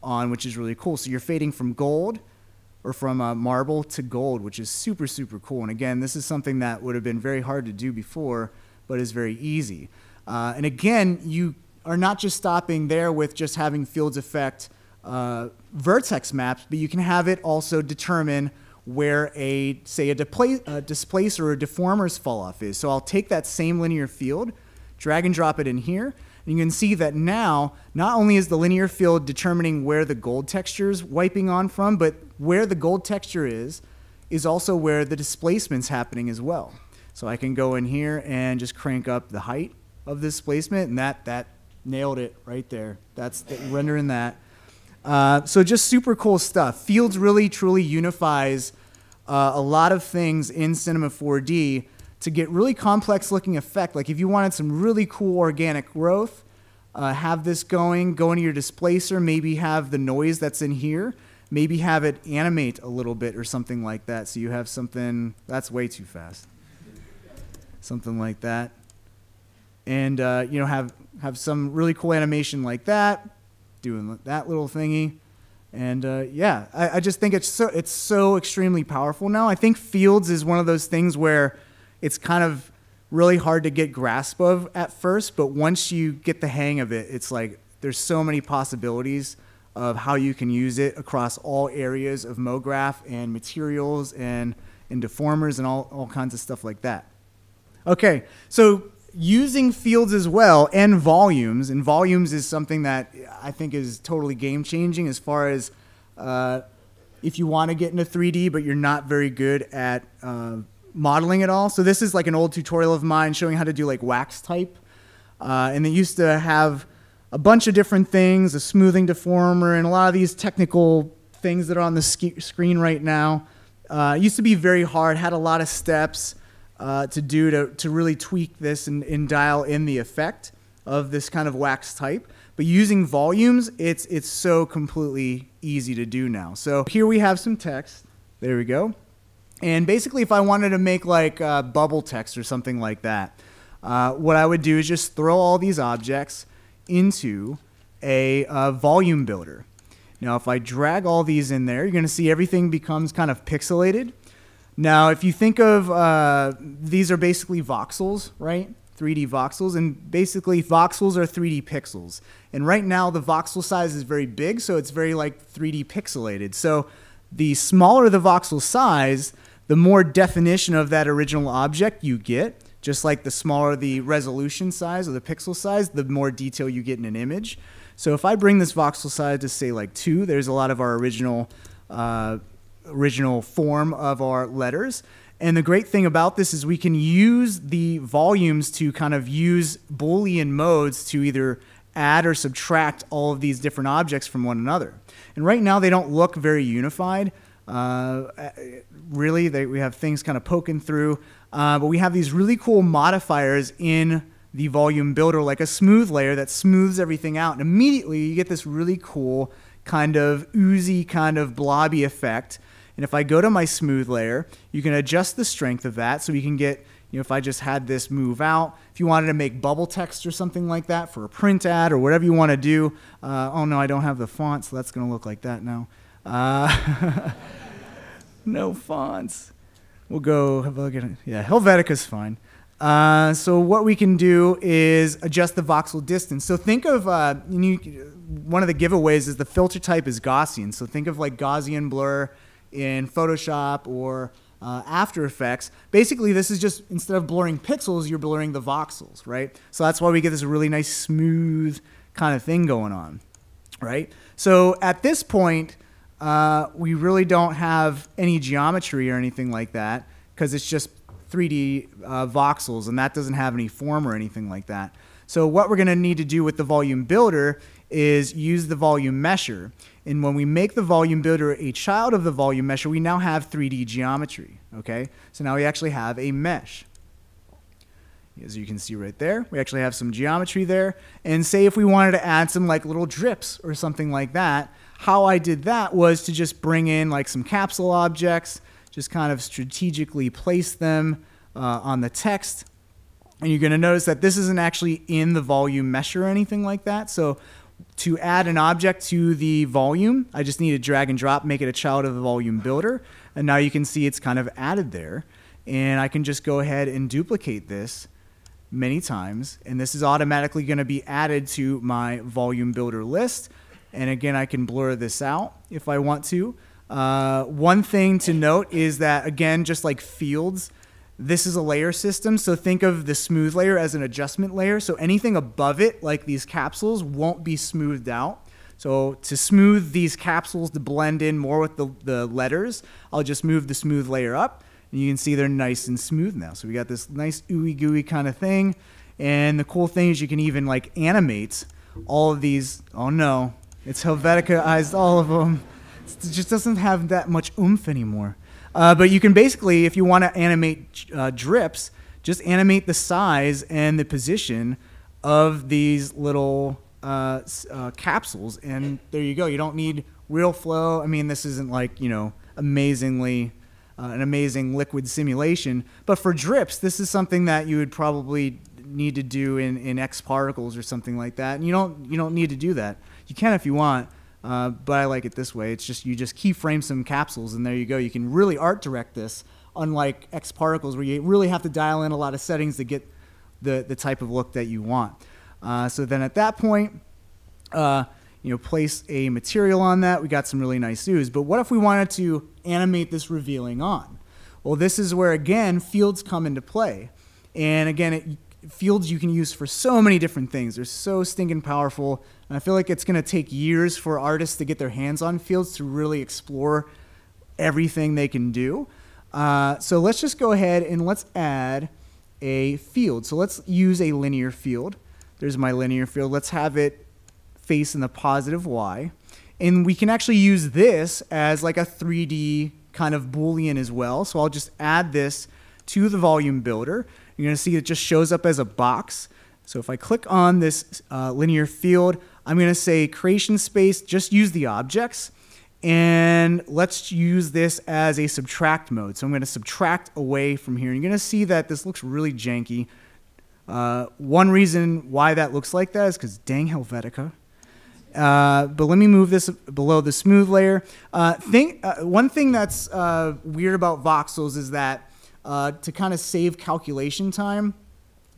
on, which is really cool. So you're fading from gold or from marble to gold, which is super, super cool. And again, this is something that would have been very hard to do before, but is very easy. And again, you are not just stopping there with just having fields affect vertex maps, but you can have it also determine where say a displacer or a deformer's fall off is. So I'll take that same linear field, drag and drop it in here, and you can see that now not only is the linear field determining where the gold texture is wiping on from, but where the gold texture is also where the displacement's happening as well. So I can go in here and just crank up the height of this displacement, and that nailed it right there. That's rendering that. So just super cool stuff. Fields really, truly unifies a lot of things in Cinema 4D to get really complex looking effect. Like if you wanted some really cool organic growth, have this go into your displacer, maybe have the noise that's in here, maybe have it animate a little bit or something like that. So you have something, that's way too fast. Something like that. And you know, have some really cool animation like that, doing that little thingy. And yeah, I just think it's so extremely powerful now. I think Fields is one of those things where it's kind of really hard to get grasp of at first, but once you get the hang of it, it's like there's so many possibilities of how you can use it across all areas of MoGraph and materials and deformers and all kinds of stuff like that. Okay, so using fields as well and volumes is something that I think is totally game-changing as far as if you want to get into 3D but you're not very good at modeling it all. So this is like an old tutorial of mine showing how to do like wax type. And they used to have a bunch of different things, a smoothing deformer, and a lot of these technical things that are on the screen right now. It used to be very hard, had a lot of steps to do to really tweak this and dial in the effect of this kind of wax type. But using volumes, it's so completely easy to do now. So here we have some text. There we go. And basically, if I wanted to make like bubble text or something like that, what I would do is just throw all these objects into a volume builder. Now, if I drag all these in there, you're going to see everything becomes kind of pixelated. Now, if you think of, these are basically voxels, right? 3D voxels, and basically voxels are 3D pixels. And right now, the voxel size is very big, so it's very like 3D pixelated. So the smaller the voxel size, the more definition of that original object you get. Just like the smaller the resolution size or the pixel size, the more detail you get in an image. So if I bring this voxel size to say like 2, there's a lot of our original form of our letters. And the great thing about this is we can use the volumes to kind of use Boolean modes to either add or subtract all of these different objects from one another. And right now they don't look very unified. Really, we have things kind of poking through. But we have these really cool modifiers in the volume builder, like a smooth layer that smooths everything out. And immediately you get this really cool kind of oozy, kind of blobby effect. And if I go to my smooth layer, you can adjust the strength of that. So we can get, you know, if I just had this move out, if you wanted to make bubble text or something like that for a print ad or whatever you want to do. Oh no, I don't have the font, so that's going to look like that now. No fonts. We'll go, yeah, Helvetica's fine. So what we can do is adjust the voxel distance. So think of, one of the giveaways is the filter type is Gaussian. So think of like Gaussian blur in Photoshop or After Effects. Basically, this is just, instead of blurring pixels, you're blurring the voxels, right? So that's why we get this really nice, smooth kind of thing going on, right? So at this point, we really don't have any geometry or anything like that, because it's just 3D voxels, and that doesn't have any form or anything like that. So what we're going to need to do with the volume builder is use the volume mesher. And when we make the volume builder a child of the volume mesher, we now have 3D geometry, okay? So now we actually have a mesh. As you can see right there, we actually have some geometry there. And say if we wanted to add some like little drips or something like that, how I did that was to just bring in like some capsule objects, just kind of strategically place them on the text. And you're going to notice that this isn't actually in the volume mesher or anything like that. So to add an object to the volume, I just need to drag and drop, make it a child of the volume builder. And now you can see it's kind of added there. And I can just go ahead and duplicate this many times. And this is automatically going to be added to my volume builder list. And again, I can blur this out if I want to. One thing to note is that, again, just like fields, this is a layer system, so think of the smooth layer as an adjustment layer. So anything above it, like these capsules, won't be smoothed out. So to smooth these capsules to blend in more with the letters, I'll just move the smooth layer up, and you can see they're nice and smooth now. So we got this nice ooey gooey kind of thing. And the cool thing is you can even like animate all of these. Oh no, it's Helvetica-ized all of them. It just doesn't have that much oomph anymore. But you can basically, if you want to animate drips, just animate the size and the position of these little capsules, and there you go. You don't need real flow. I mean, this isn't like, you know, amazingly an amazing liquid simulation, but for drips, this is something that you would probably need to do in X particles or something like that. And you don't need to do that. You can if you want. But I like it this way. It's just, you just keyframe some capsules, and there you go. You can really art direct this, unlike X particles where you really have to dial in a lot of settings to get the type of look that you want. So then at that point, you know, place a material on that. We got some really nice ooze. But what if we wanted to animate this revealing on? Well, this is where, again, fields come into play. And again, fields you can use for so many different things. They're so stinking powerful. And I feel like it's going to take years for artists to get their hands on fields to really explore everything they can do. So let's just go ahead and let's add a field. So let's use a linear field. There's my linear field. Let's have it face in the positive Y. And we can actually use this as like a 3D kind of Boolean as well. So I'll just add this to the volume builder. You're going to see it just shows up as a box. So if I click on this linear field, I'm going to say creation space, just use the objects. And let's use this as a subtract mode. So I'm going to subtract away from here. And you're going to see that this looks really janky. One reason why that looks like that is because dang Helvetica. But let me move this below the smooth layer. One thing that's weird about voxels is that to kind of save calculation time,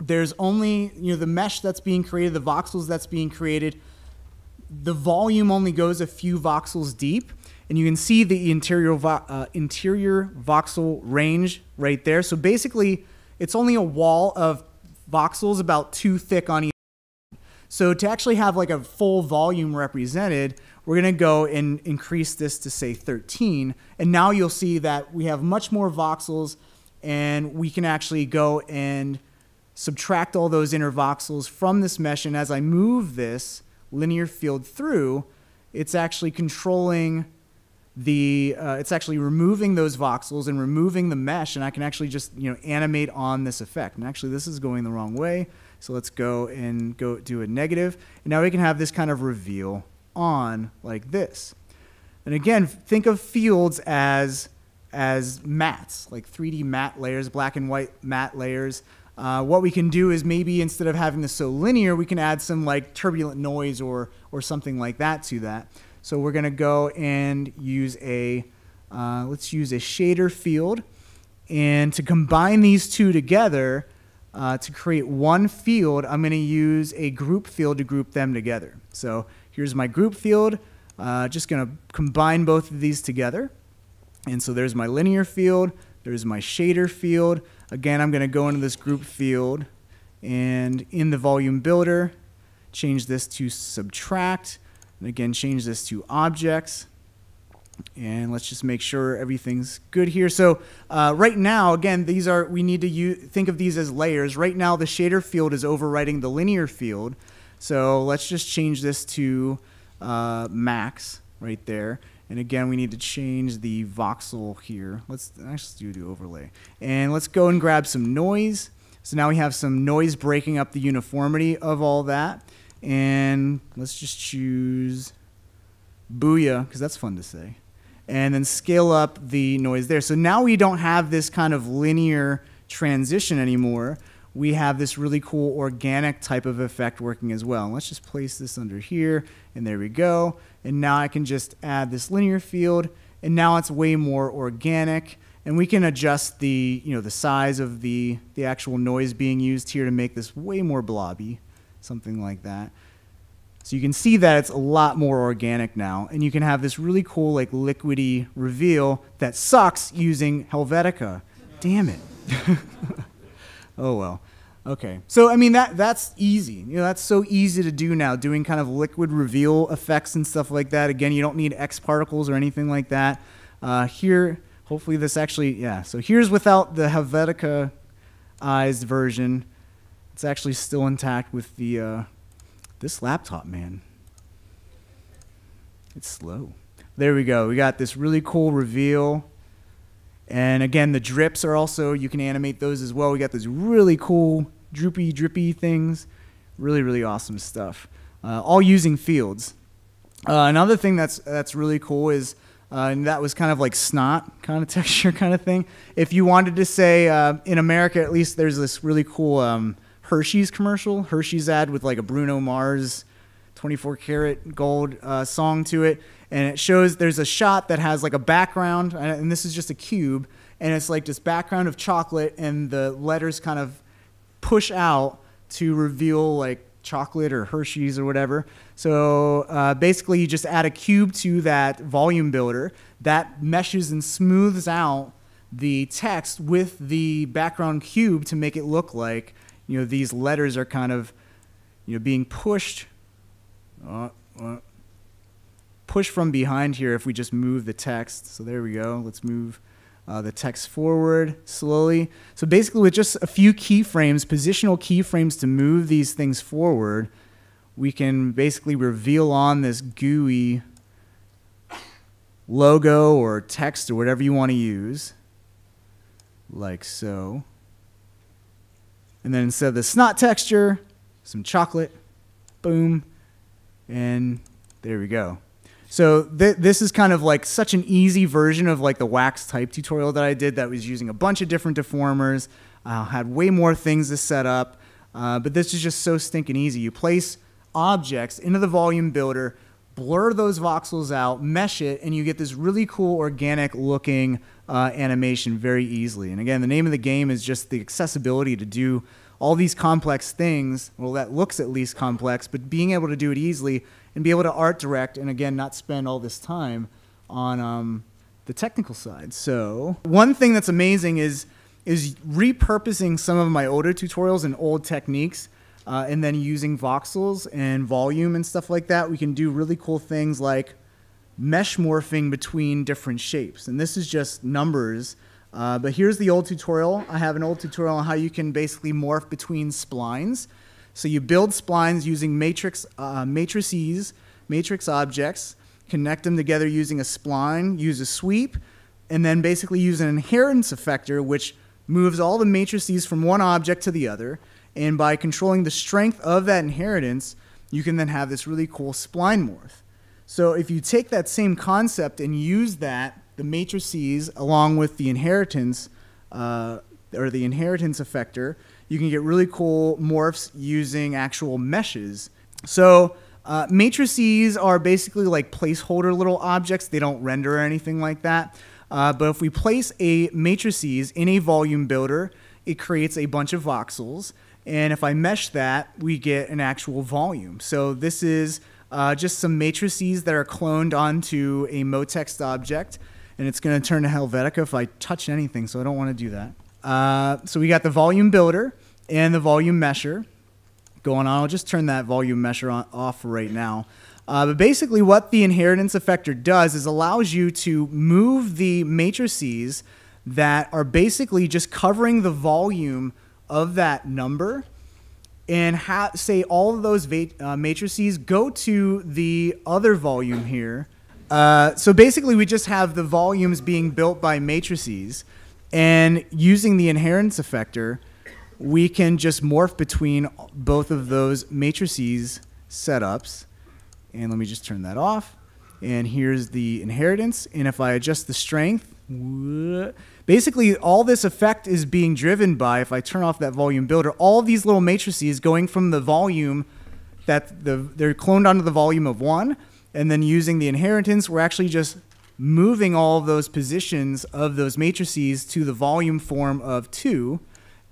there's only, you know, the mesh that's being created, the voxels that's being created, the volume only goes a few voxels deep, and you can see the interior voxel range right there. So basically, it's only a wall of voxels about 2 thick on each. So to actually have like a full volume represented, we're going to go and increase this to say 13, and now you'll see that we have much more voxels, and we can actually go and subtract all those inner voxels from this mesh. And as I move this linear field through, it's actually controlling the, it's actually removing those voxels and removing the mesh, and I can actually just, you know, animate on this effect. And actually this is going the wrong way, so let's go and go do a negative. And now we can have this kind of reveal on like this. And again, think of fields as mattes, like 3D matte layers, black and white matte layers. What we can do is maybe instead of having this so linear, we can add some like turbulent noise or something like that to that. So we're going to go and use a, let's use a shader field. And to combine these two together, to create one field, I'm going to use a group field to group them together. So here's my group field. Just going to combine both of these together. And so there's my linear field. There's my shader field. Again, I'm going to go into this group field, and in the volume builder, change this to subtract, and again, change this to objects. And let's just make sure everything's good here. So right now, again, we need to think of these as layers. Right now, the shader field is overwriting the linear field. So let's just change this to max right there. And again, we need to change the voxel here. Let's actually do overlay. And let's go and grab some noise. So now we have some noise breaking up the uniformity of all that. And let's just choose Booyah, because that's fun to say. And then scale up the noise there. So now we don't have this kind of linear transition anymore. We have this really cool organic type of effect working as well. And let's just place this under here, and there we go. And now I can just add this linear field, and now it's way more organic. And we can adjust the, the size of the actual noise being used here to make this way more blobby, something like that. So you can see that it's a lot more organic now, and you can have this really cool like liquidy reveal that sucks using Helvetica. Damn it. Oh well. Okay. So I mean that's easy. That's so easy to do now, doing kind of liquid reveal effects and stuff like that. Again, you don't need X particles or anything like that. Here, hopefully this actually, yeah. So here's without the Helvetica-ized version. It's actually still intact with the this laptop, man. It's slow. There we go. We got this really cool reveal. And again, the drips are also, you can animate those as well. We got those really cool droopy, drippy things. Really, really awesome stuff. All using fields. Another thing that's really cool is, and that was kind of like snot kind of texture kind of thing. If you wanted to say, in America at least, there's this really cool Hershey's commercial, Hershey's ad with like a Bruno Mars 24 karat gold song to it. And it shows there's a shot that has like a background, and this is just a cube, and it's like this background of chocolate, and the letters kind of push out to reveal like chocolate or Hershey's or whatever. So basically you just add a cube to that volume builder that meshes and smooths out the text with the background cube to make it look like these letters are kind of being pushed from behind here if we just move the text. So there we go. Let's move the text forward slowly. So basically with just a few keyframes, positional keyframes to move these things forward, we can basically reveal on this GUI logo or text or whatever you want to use, like so. And then instead of the snot texture, some chocolate, boom, and there we go. So this is kind of like such an easy version of like the wax type tutorial that I did that was using a bunch of different deformers, had way more things to set up, but this is just so stinking easy. You place objects into the volume builder, blur those voxels out, mesh it, and you get this really cool organic looking animation very easily. And again, the name of the game is just the accessibility to do all these complex things. Well, that looks at least complex, but being able to do it easily and be able to art direct, and again, not spend all this time on the technical side. So one thing that's amazing is repurposing some of my older tutorials and old techniques, and then using voxels and volume and stuff like that. We can do really cool things like mesh morphing between different shapes. And this is just numbers. But here's the old tutorial. I have an old tutorial on how you can basically morph between splines. So you build splines using matrices, matrix objects, connect them together using a spline, use a sweep, and then basically use an inheritance effector, which moves all the matrices from one object to the other. And by controlling the strength of that inheritance, you can then have this really cool spline morph. So if you take that same concept and use that, the matrices along with the inheritance, or the inheritance effector, you can get really cool morphs using actual meshes. So matrices are basically like placeholder little objects. They don't render or anything like that. But if we place a matrices in a volume builder, it creates a bunch of voxels. And if I mesh that, we get an actual volume. So this is just some matrices that are cloned onto a MoText object. and it's going to turn to Helvetica if I touch anything, so I don't want to do that. So we got the volume builder and the volume mesher going on. I'll just turn that volume mesher off right now. But basically what the inheritance effector does is allows you to move the matrices that are basically just covering the volume of that number, and say all of those matrices go to the other volume here. So basically we just have the volumes being built by matrices, and using the inheritance effector, we can just morph between both of those matrices setups. And let me just turn that off. And here's the inheritance. And if I adjust the strength, basically all this effect is being driven by, if I turn off that volume builder, all these little matrices going from the volume that they're cloned onto the volume of 1, and then using the inheritance, we're actually just moving all of those positions of those matrices to the volume form of 2,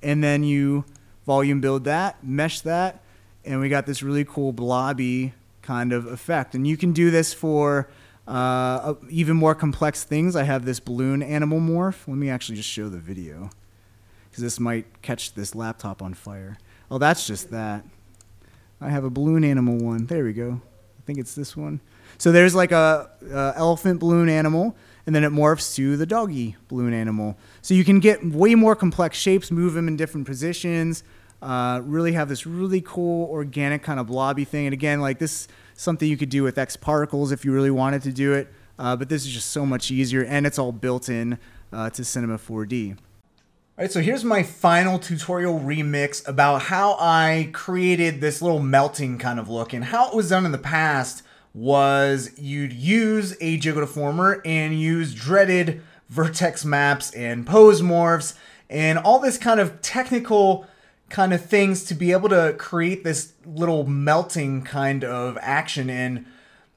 and then you volume build that, mesh that, and we got this really cool blobby kind of effect. And you can do this for even more complex things. I have this balloon animal morph. Let me actually just show the video, because this might catch this laptop on fire. Oh, that's just that. I have a balloon animal one. There we go. I think it's this one. So there's like a elephant balloon animal, and then it morphs to the doggy balloon animal. So you can get way more complex shapes, move them in different positions, really have this really cool organic kind of blobby thing. And again, like this is something you could do with X particles if you really wanted to do it, but this is just so much easier, and it's all built in to Cinema 4D. All right, so here's my final tutorial remix about how I created this little melting kind of look. And how it was done in the past was you'd use a jiggle deformer and use dreaded vertex maps and pose morphs and all this kind of technical kind of things to be able to create this little melting kind of action. And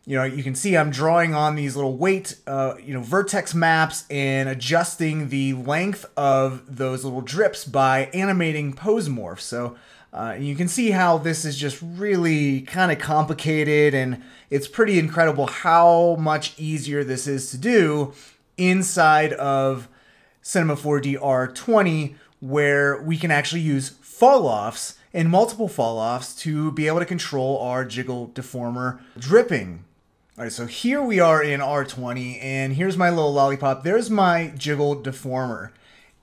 you can see I'm drawing on these little weight vertex maps and adjusting the length of those little drips by animating pose morphs. So you can see how this is just really kind of complicated, and it's pretty incredible how much easier this is to do inside of Cinema 4D R20, where we can actually use fall-offs and multiple fall-offs to be able to control our jiggle deformer dripping. All right, so here we are in R20, and here's my little lollipop. There's my jiggle deformer.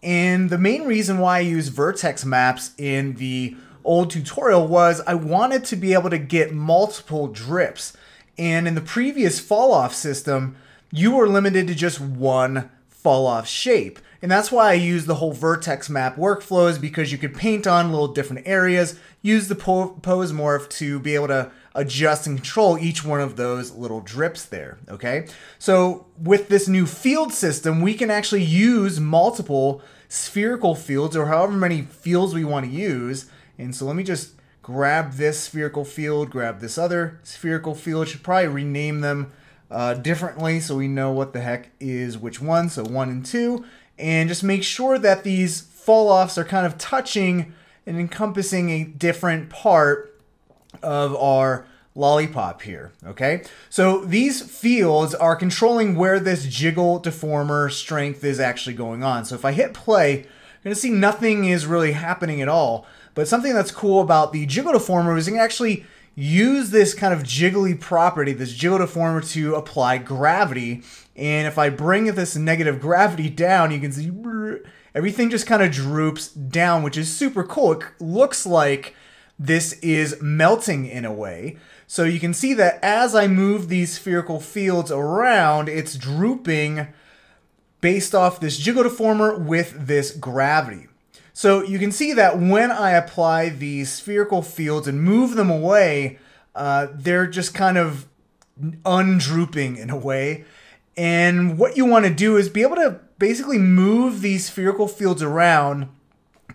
And the main reason why I use vertex maps in the old tutorial was I wanted to be able to get multiple drips. And in the previous fall-off system, you were limited to just one fall-off shape. And that's why I use the whole vertex map workflows, because you could paint on little different areas, use the pose morph to be able to adjust and control each one of those little drips there, okay? So with this new field system, we can actually use multiple spherical fields, or however many fields we want to use. And so let me just grab this spherical field, grab this other spherical field. Should probably rename them differently so we know what the heck is which one. So 1 and 2. And just make sure that these fall-offs are kind of touching and encompassing a different part of our lollipop here, okay? So these fields are controlling where this jiggle deformer strength is actually going on. So if I hit play, you're gonna see nothing is really happening at all. But something that's cool about the jiggle deformer is you can actually use this kind of jiggly property, this jiggle deformer, to apply gravity. And if I bring this negative gravity down, you can see everything just kind of droops down, which is super cool. It looks like this is melting in a way. So you can see that as I move these spherical fields around, it's drooping based off this jiggle deformer with this gravity. So you can see that when I apply these spherical fields and move them away, they're just kind of undrooping in a way. And what you want to do is be able to basically move these spherical fields around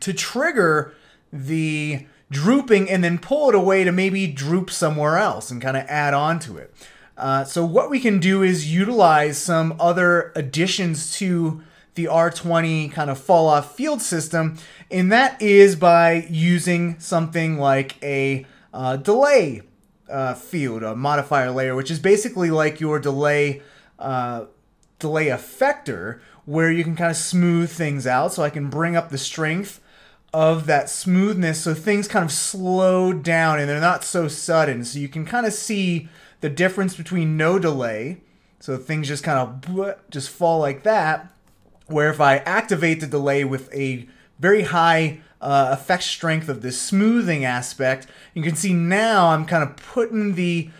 to trigger the drooping and then pull it away to maybe droop somewhere else and kind of add on to it. So what we can do is utilize some other additions to the R20 kind of fall off field system, and that is by using something like a delay field, a modifier layer, which is basically like your delay delay effector where you can kind of smooth things out. So I can bring up the strength of that smoothness so things kind of slow down and they're not so sudden. So you can kind of see the difference between no delay, so things just kind of just fall like that, where if I activate the delay with a very high effect strength of this smoothing aspect, you can see now I'm kind of putting the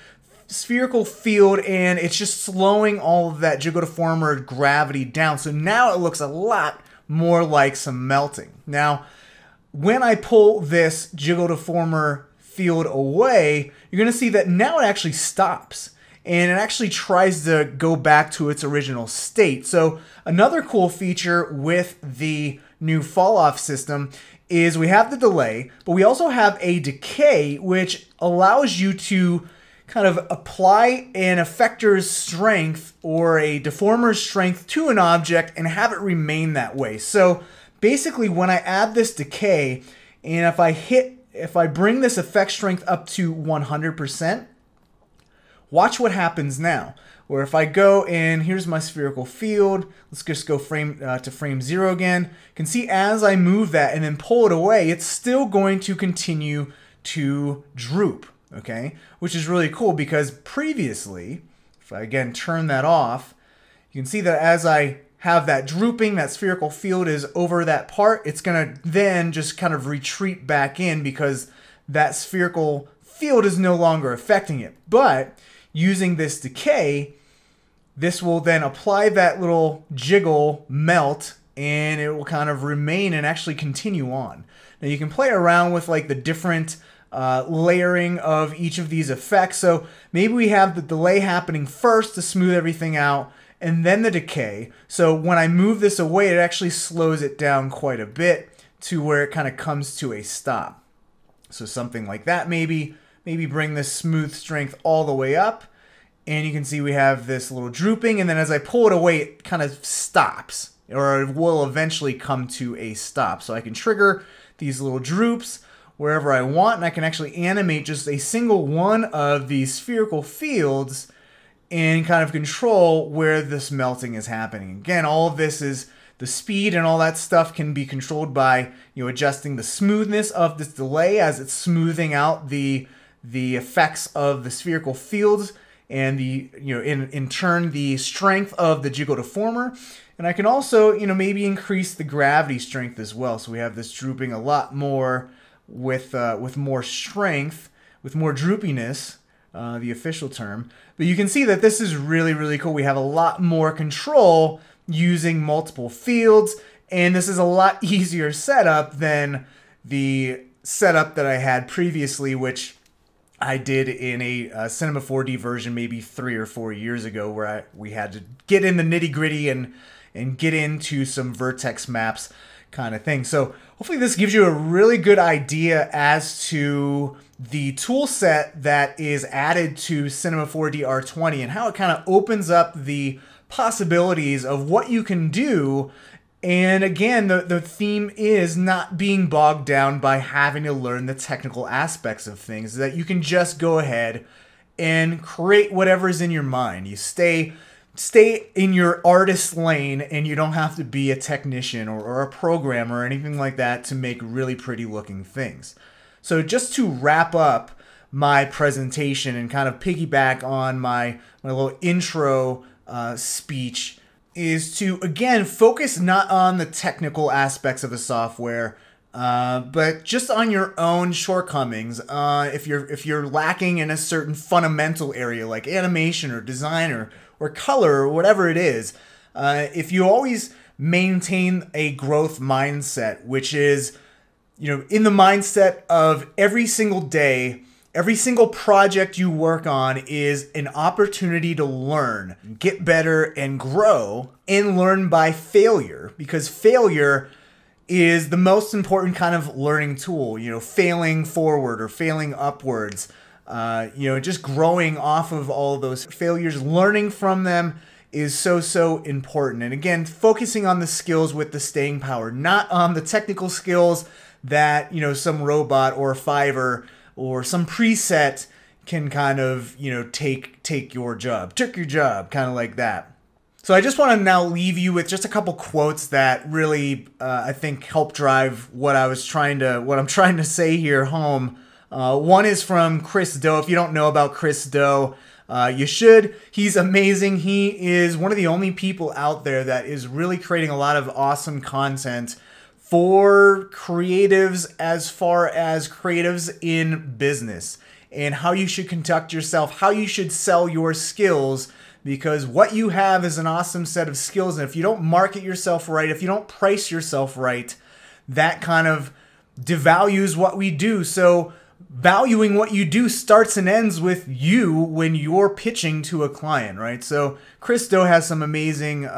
spherical field and it's just slowing all of that jigodeformer gravity down. So now it looks a lot more like some melting. Now, when I pull this jigodeformer field away, you're going to see that now it actually stops and it actually tries to go back to its original state. So another cool feature with the new fall-off system is we have the delay, but we also have a decay, which allows you to kind of apply an effector's strength or a deformer's strength to an object and have it remain that way. So basically when I add this decay, and if I bring this effect strength up to 100%, watch what happens now. Where if I go and here's my spherical field, let's just go to frame 0 again. You can see as I move that and then pull it away, it's still going to continue to droop, okay? Which is really cool because previously, if I again turn that off, you can see that as I have that drooping, that spherical field is over that part, it's gonna then just kind of retreat back in because that spherical field is no longer affecting it. But using this decay, this will then apply that little jiggle melt and it will kind of remain and actually continue on. Now you can play around with like the different layering of each of these effects. So maybe we have the delay happening first to smooth everything out and then the decay. So when I move this away, it actually slows it down quite a bit to where it kind of comes to a stop. So something like that maybe bring this smooth strength all the way up, and you can see we have this little drooping, and then as I pull it away, it kind of stops, or it will eventually come to a stop. So I can trigger these little droops wherever I want, and I can actually animate just a single one of these spherical fields and kind of control where this melting is happening. Again, all of this is the speed and all that stuff can be controlled by adjusting the smoothness of this delay as it's smoothing out the effects of the spherical fields and the in turn the strength of the jigodeformer. And I can also maybe increase the gravity strength as well. So we have this drooping a lot more with more strength, with more droopiness, the official term. But you can see that this is really, really cool. We have a lot more control using multiple fields, and this is a lot easier setup than the setup that I had previously, which I did in a Cinema 4D version maybe 3 or 4 years ago, where we had to get in the nitty-gritty and get into some vertex maps kind of thing. So hopefully this gives you a really good idea as to the tool set that is added to Cinema 4D R20 and how it kind of opens up the possibilities of what you can do. And again, the theme is not being bogged down by having to learn the technical aspects of things, that you can just go ahead and create whatever's in your mind. You stay in your artist lane, and you don't have to be a technician or a programmer or anything like that to make really pretty looking things. So just to wrap up my presentation and kind of piggyback on my little intro speech, is to again focus not on the technical aspects of the software, but just on your own shortcomings. If you're lacking in a certain fundamental area like animation or design or color or whatever it is, if you always maintain a growth mindset, which is in the mindset of every single day, every single project you work on is an opportunity to learn, get better, and grow, and learn by failure, because failure is the most important kind of learning tool. Failing forward or failing upwards, just growing off of all of those failures, learning from them is so important. And again, focusing on the skills with the staying power, not on the technical skills that some robot or Fiverr or some preset can kind of take your job, kind of like that. So I just want to now leave you with just a couple quotes that really, I think, help drive what I'm trying to say here home. One is from Chris Do. If you don't know about Chris Do, you should. He's amazing. He is one of the only people out there that is really creating a lot of awesome content for creatives, as far as creatives in business, and how you should conduct yourself, how you should sell your skills, because what you have is an awesome set of skills. And if you don't market yourself right, if you don't price yourself right, that kind of devalues what we do. So valuing what you do starts and ends with you when you're pitching to a client, right? So Chris Do has some amazing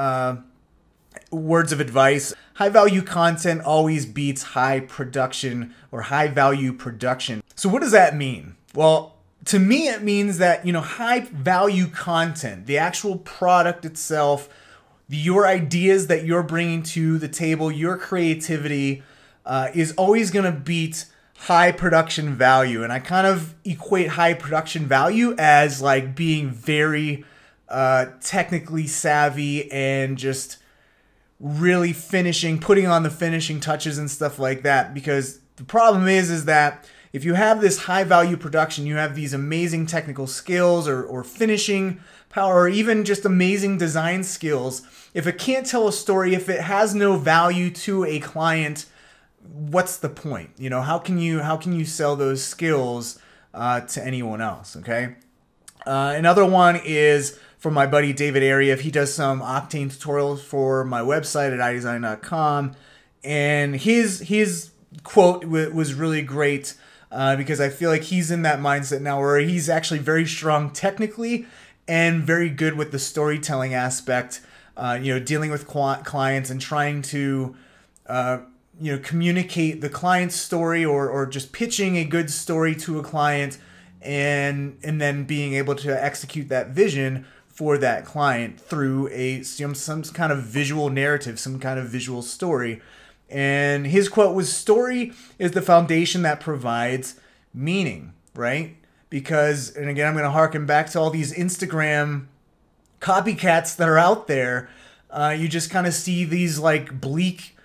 words of advice. High value content always beats high production or high value production. So what does that mean? Well, to me, it means that, high value content, the actual product itself, your ideas that you're bringing to the table, your creativity is always going to beat high production value. And I kind of equate high production value as like being very technically savvy and just really putting on the finishing touches and stuff like that. Because the problem is that if you have this high value production, you have these amazing technical skills or finishing power, or even just amazing design skills. If it can't tell a story, if it has no value to a client, what's the point? How can you sell those skills to anyone else? Okay. Another one is from my buddy David Arieff. He does some Octane tutorials for my website at iDesign.com, and his quote was really great. Because I feel like he's in that mindset now where he's actually very strong technically and very good with the storytelling aspect, dealing with clients and trying to, communicate the client's story or just pitching a good story to a client and then being able to execute that vision for that client through some kind of visual narrative, some kind of visual story. And his quote was, "Story is the foundation that provides meaning," right? Because, and again, I'm going to harken back to all these Instagram copycats that are out there. You just kind of see these like bleak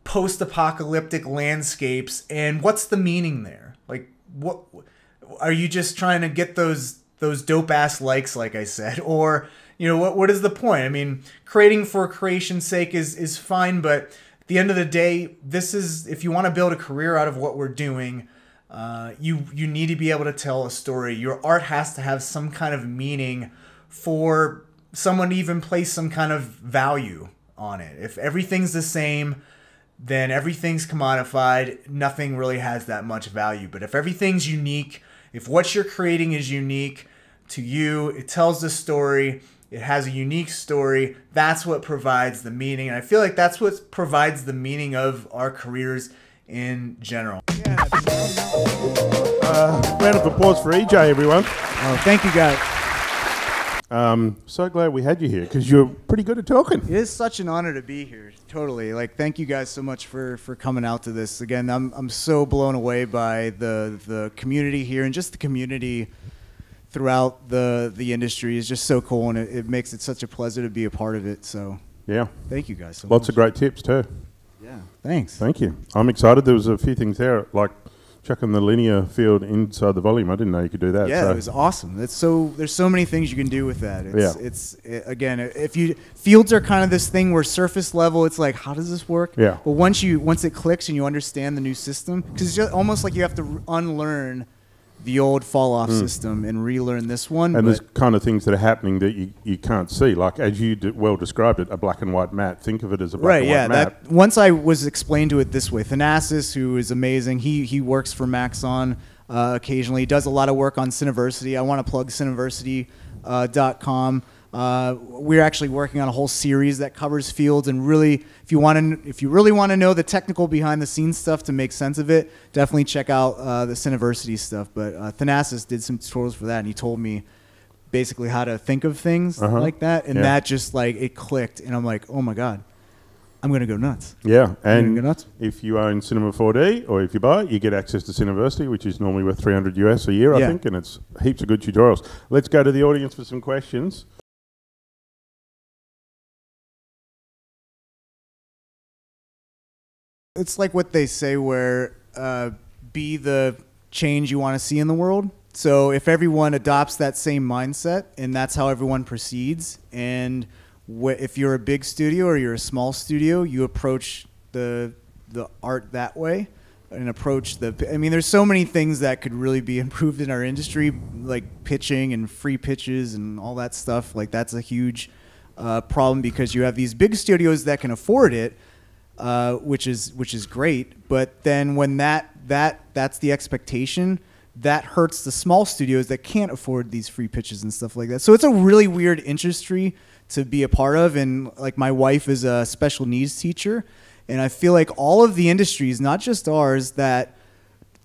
post-apocalyptic landscapes. And what's the meaning there? Like, what are you just trying to get those dope ass likes, like I said? Or, what is the point? I mean, creating for creation's sake is fine, but at the end of the day, if you want to build a career out of what we're doing, you need to be able to tell a story. Your art has to have some kind of meaning for someone to even place some kind of value on it. If everything's the same, then everything's commodified. Nothing really has that much value. But if everything's unique, if what you're creating is unique to you, it tells the story, it has a unique story, that's what provides the meaning. And I feel like that's what provides the meaning of our careers in general. Yeah, round of applause for EJ, everyone. Oh, thank you, guys. So glad we had you here because you're pretty good at talking. It is such an honor to be here. Totally. Like, thank you guys so much for coming out to this. Again, I'm so blown away by the community here, and just the community throughout the industry is just so cool, and it makes it such a pleasure to be a part of it. So yeah, thank you guys so much. Lots of great tips too. Yeah, thanks. Thank you. I'm excited. There was a few things there, like chucking the linear field inside the volume. I didn't know you could do that. Yeah, it was awesome. There's so many things you can do with that. Again, if fields are kind of this thing where surface level, it's like, how does this work? Yeah. But once it clicks and you understand the new system, because it's just almost like you have to unlearn the old fall-off system and relearn this one. And there's kind of things that are happening that you can't see, like as you well described it, a black and white map. Think of it as a black and white map. Once I was explained to it this way, Thanasis, who is amazing, he works for Maxon occasionally. He does a lot of work on Cineversity. I want to plug Cineversity.com. We're actually working on a whole series that covers fields, and really, if you really want to know the technical behind the scenes stuff to make sense of it, definitely check out the Cineversity stuff. But Thanasis did some tutorials for that, and he told me basically how to think of things like that, and that just like it clicked, and I'm like, oh my god, I'm gonna go nuts. Yeah, and if you own Cinema 4D or if you buy it, you get access to Cineversity, which is normally worth $300 US a year, I think, and it's heaps of good tutorials. Let's go to the audience for some questions. it's like what they say, where be the change you want to see in the world. So if everyone adopts that same mindset, and that's how everyone proceeds, and if you're a big studio or you're a small studio, you approach the art that way, and approach I mean, there's so many things that could really be improved in our industry, like pitching and free pitches and all that stuff. Like that's a huge problem, because you have these big studios that can afford it, which is great. But then when that's the expectation, that hurts the small studios that can't afford these free pitches and stuff like that. So it's a really weird industry to be a part of. And like, my wife is a special needs teacher, and I feel like all of the industries, not just ours, that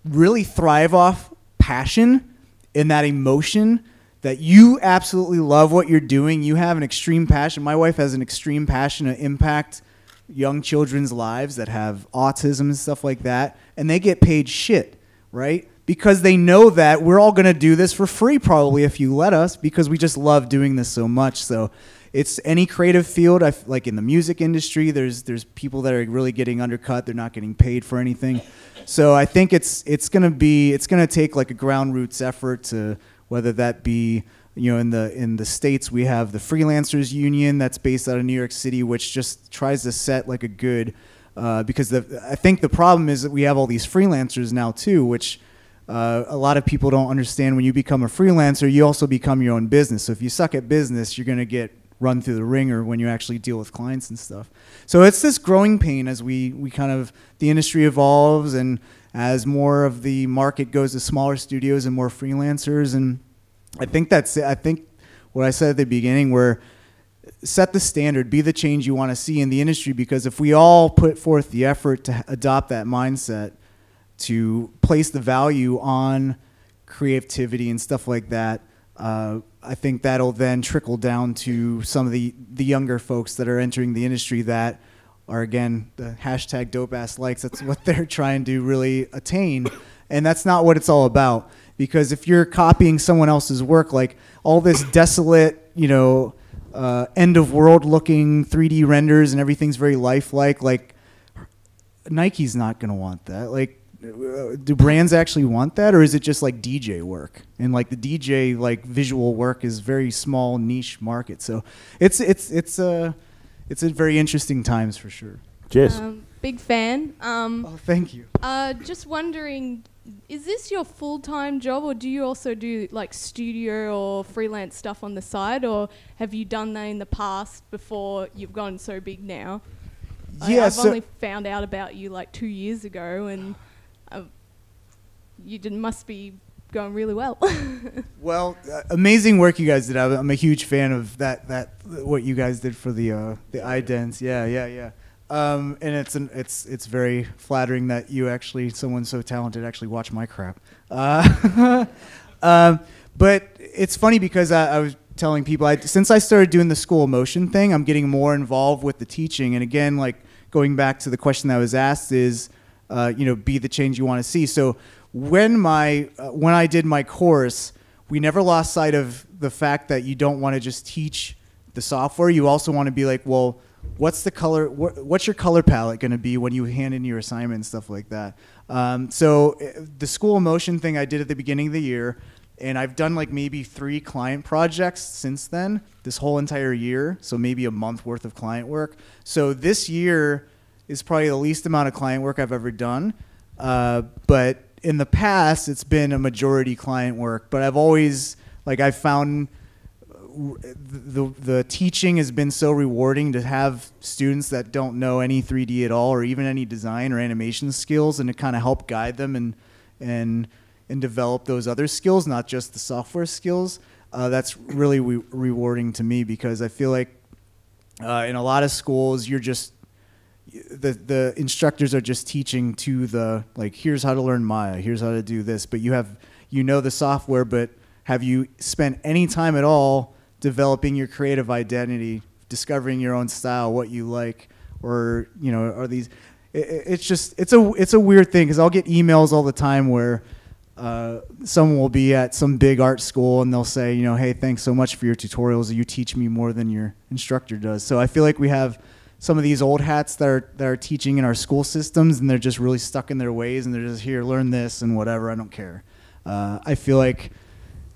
really thrive off passion and that emotion, that you absolutely love what you're doing. You have an extreme passion. My wife has an extreme passion to impact young children's lives that have autism and stuff like that, and they get paid shit, right? Because they know that we're all going to do this for free, probably, if you let us, because we just love doing this so much. So it's any creative field. Like in the music industry, there's people that are really getting undercut. They're not getting paid for anything. So I think it's going to take like a ground roots effort to, whether that be, you know, in the States, we have the Freelancers Union that's based out of New York City, which just tries to set like a good, because I think the problem is that we have all these freelancers now too, which a lot of people don't understand. When you become a freelancer, you also become your own business. So if you suck at business, you're going to get run through the ringer when you actually deal with clients and stuff. So it's this growing pain as we kind of, the industry evolves, and as more of the market goes to smaller studios and more freelancers. And I think that's it. I think what I said at the beginning, where set the standard, be the change you want to see in the industry, because if we all put forth the effort to adopt that mindset, to place the value on creativity and stuff like that, I think that'll then trickle down to some of the younger folks that are entering the industry that are, again, the hashtag dope ass likes. That's what they're trying to really attain. And that's not what it's all about. Because if you're copying someone else's work, like all this desolate, you know, end of world looking 3D renders and everything's very lifelike, like Nike's not going to want that. Like, do brands actually want that, or is it just like DJ work? And like the DJ like visual work is very small niche market. So it's a very interesting times for sure. Jess, big fan. Oh, thank you. Just wondering, is this your full-time job, or do you also do like studio or freelance stuff on the side, or have you done that in the past before you've gone so big now? Yeah, I've only found out about you like 2 years ago, and you must be going really well. Well, amazing work you guys did. I'm a huge fan of that what you guys did for the idents. Yeah. And it's very flattering that you actually, someone so talented, actually watch my crap. But it's funny because I was telling people, since I started doing the School of Motion thing, I'm getting more involved with the teaching. And again, like going back to the question that was asked is, be the change you want to see. So when I did my course, we never lost sight of the fact that you don't want to just teach the software. You also want to be like, well, what's the color? What's your color palette going to be when you hand in your assignment and stuff like that? So the School of Motion thing I did at the beginning of the year, and I've done like maybe 3 client projects since then, this whole entire year. So maybe a month worth of client work. So this year is probably the least amount of client work I've ever done. But in the past, it's been a majority client work. But I've always, I've found the teaching has been so rewarding to have students that don't know any 3D at all, or even any design or animation skills, and to kind of help guide them and develop those other skills, not just the software skills. That's really rewarding to me, because I feel like in a lot of schools, you're just the instructors are just teaching to here's how to learn Maya, here's how to do this, but you know the software, but have you spent any time at all developing your creative identity, discovering your own style, what you like, or are these? It's a weird thing, because I'll get emails all the time where someone will be at some big art school and they'll say, hey, thanks so much for your tutorials. You teach me more than your instructor does. So I feel like we have some of these old hats that are teaching in our school systems, and they're just really stuck in their ways, and they're just here, learn this and whatever. I don't care. I feel like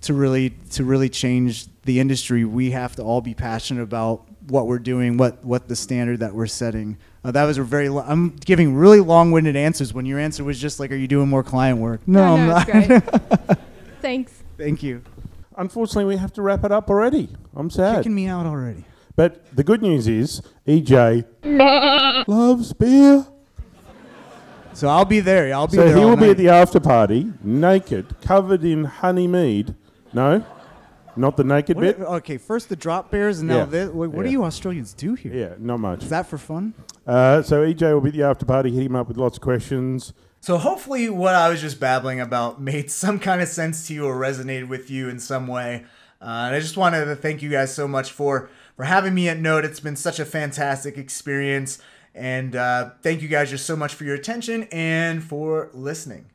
to really change the industry, we have to all be passionate about what we're doing, what the standard that we're setting. That was a very. I'm giving really long-winded answers when your answer was just like, "Are you doing more client work?" No, I'm not. It's great. Thanks. Thank you. Unfortunately, we have to wrap it up already. I'm sad. Kicking me out already. But the good news is, EJ loves beer. So I'll be there. I'll be So there. he all will be night. at the after party, naked, covered in honey mead. No, not the naked bit. Okay, first the drop bears, and Yeah. now this. What do Yeah. you Australians do here? Yeah, not much. Is that for fun? So EJ will be at the after party. Hit him up with lots of questions. So hopefully what I was just babbling about made some kind of sense to you or resonated with you in some way. And I just wanted to thank you guys so much for having me at Note. It's been such a fantastic experience. And thank you guys just so much for your attention and for listening.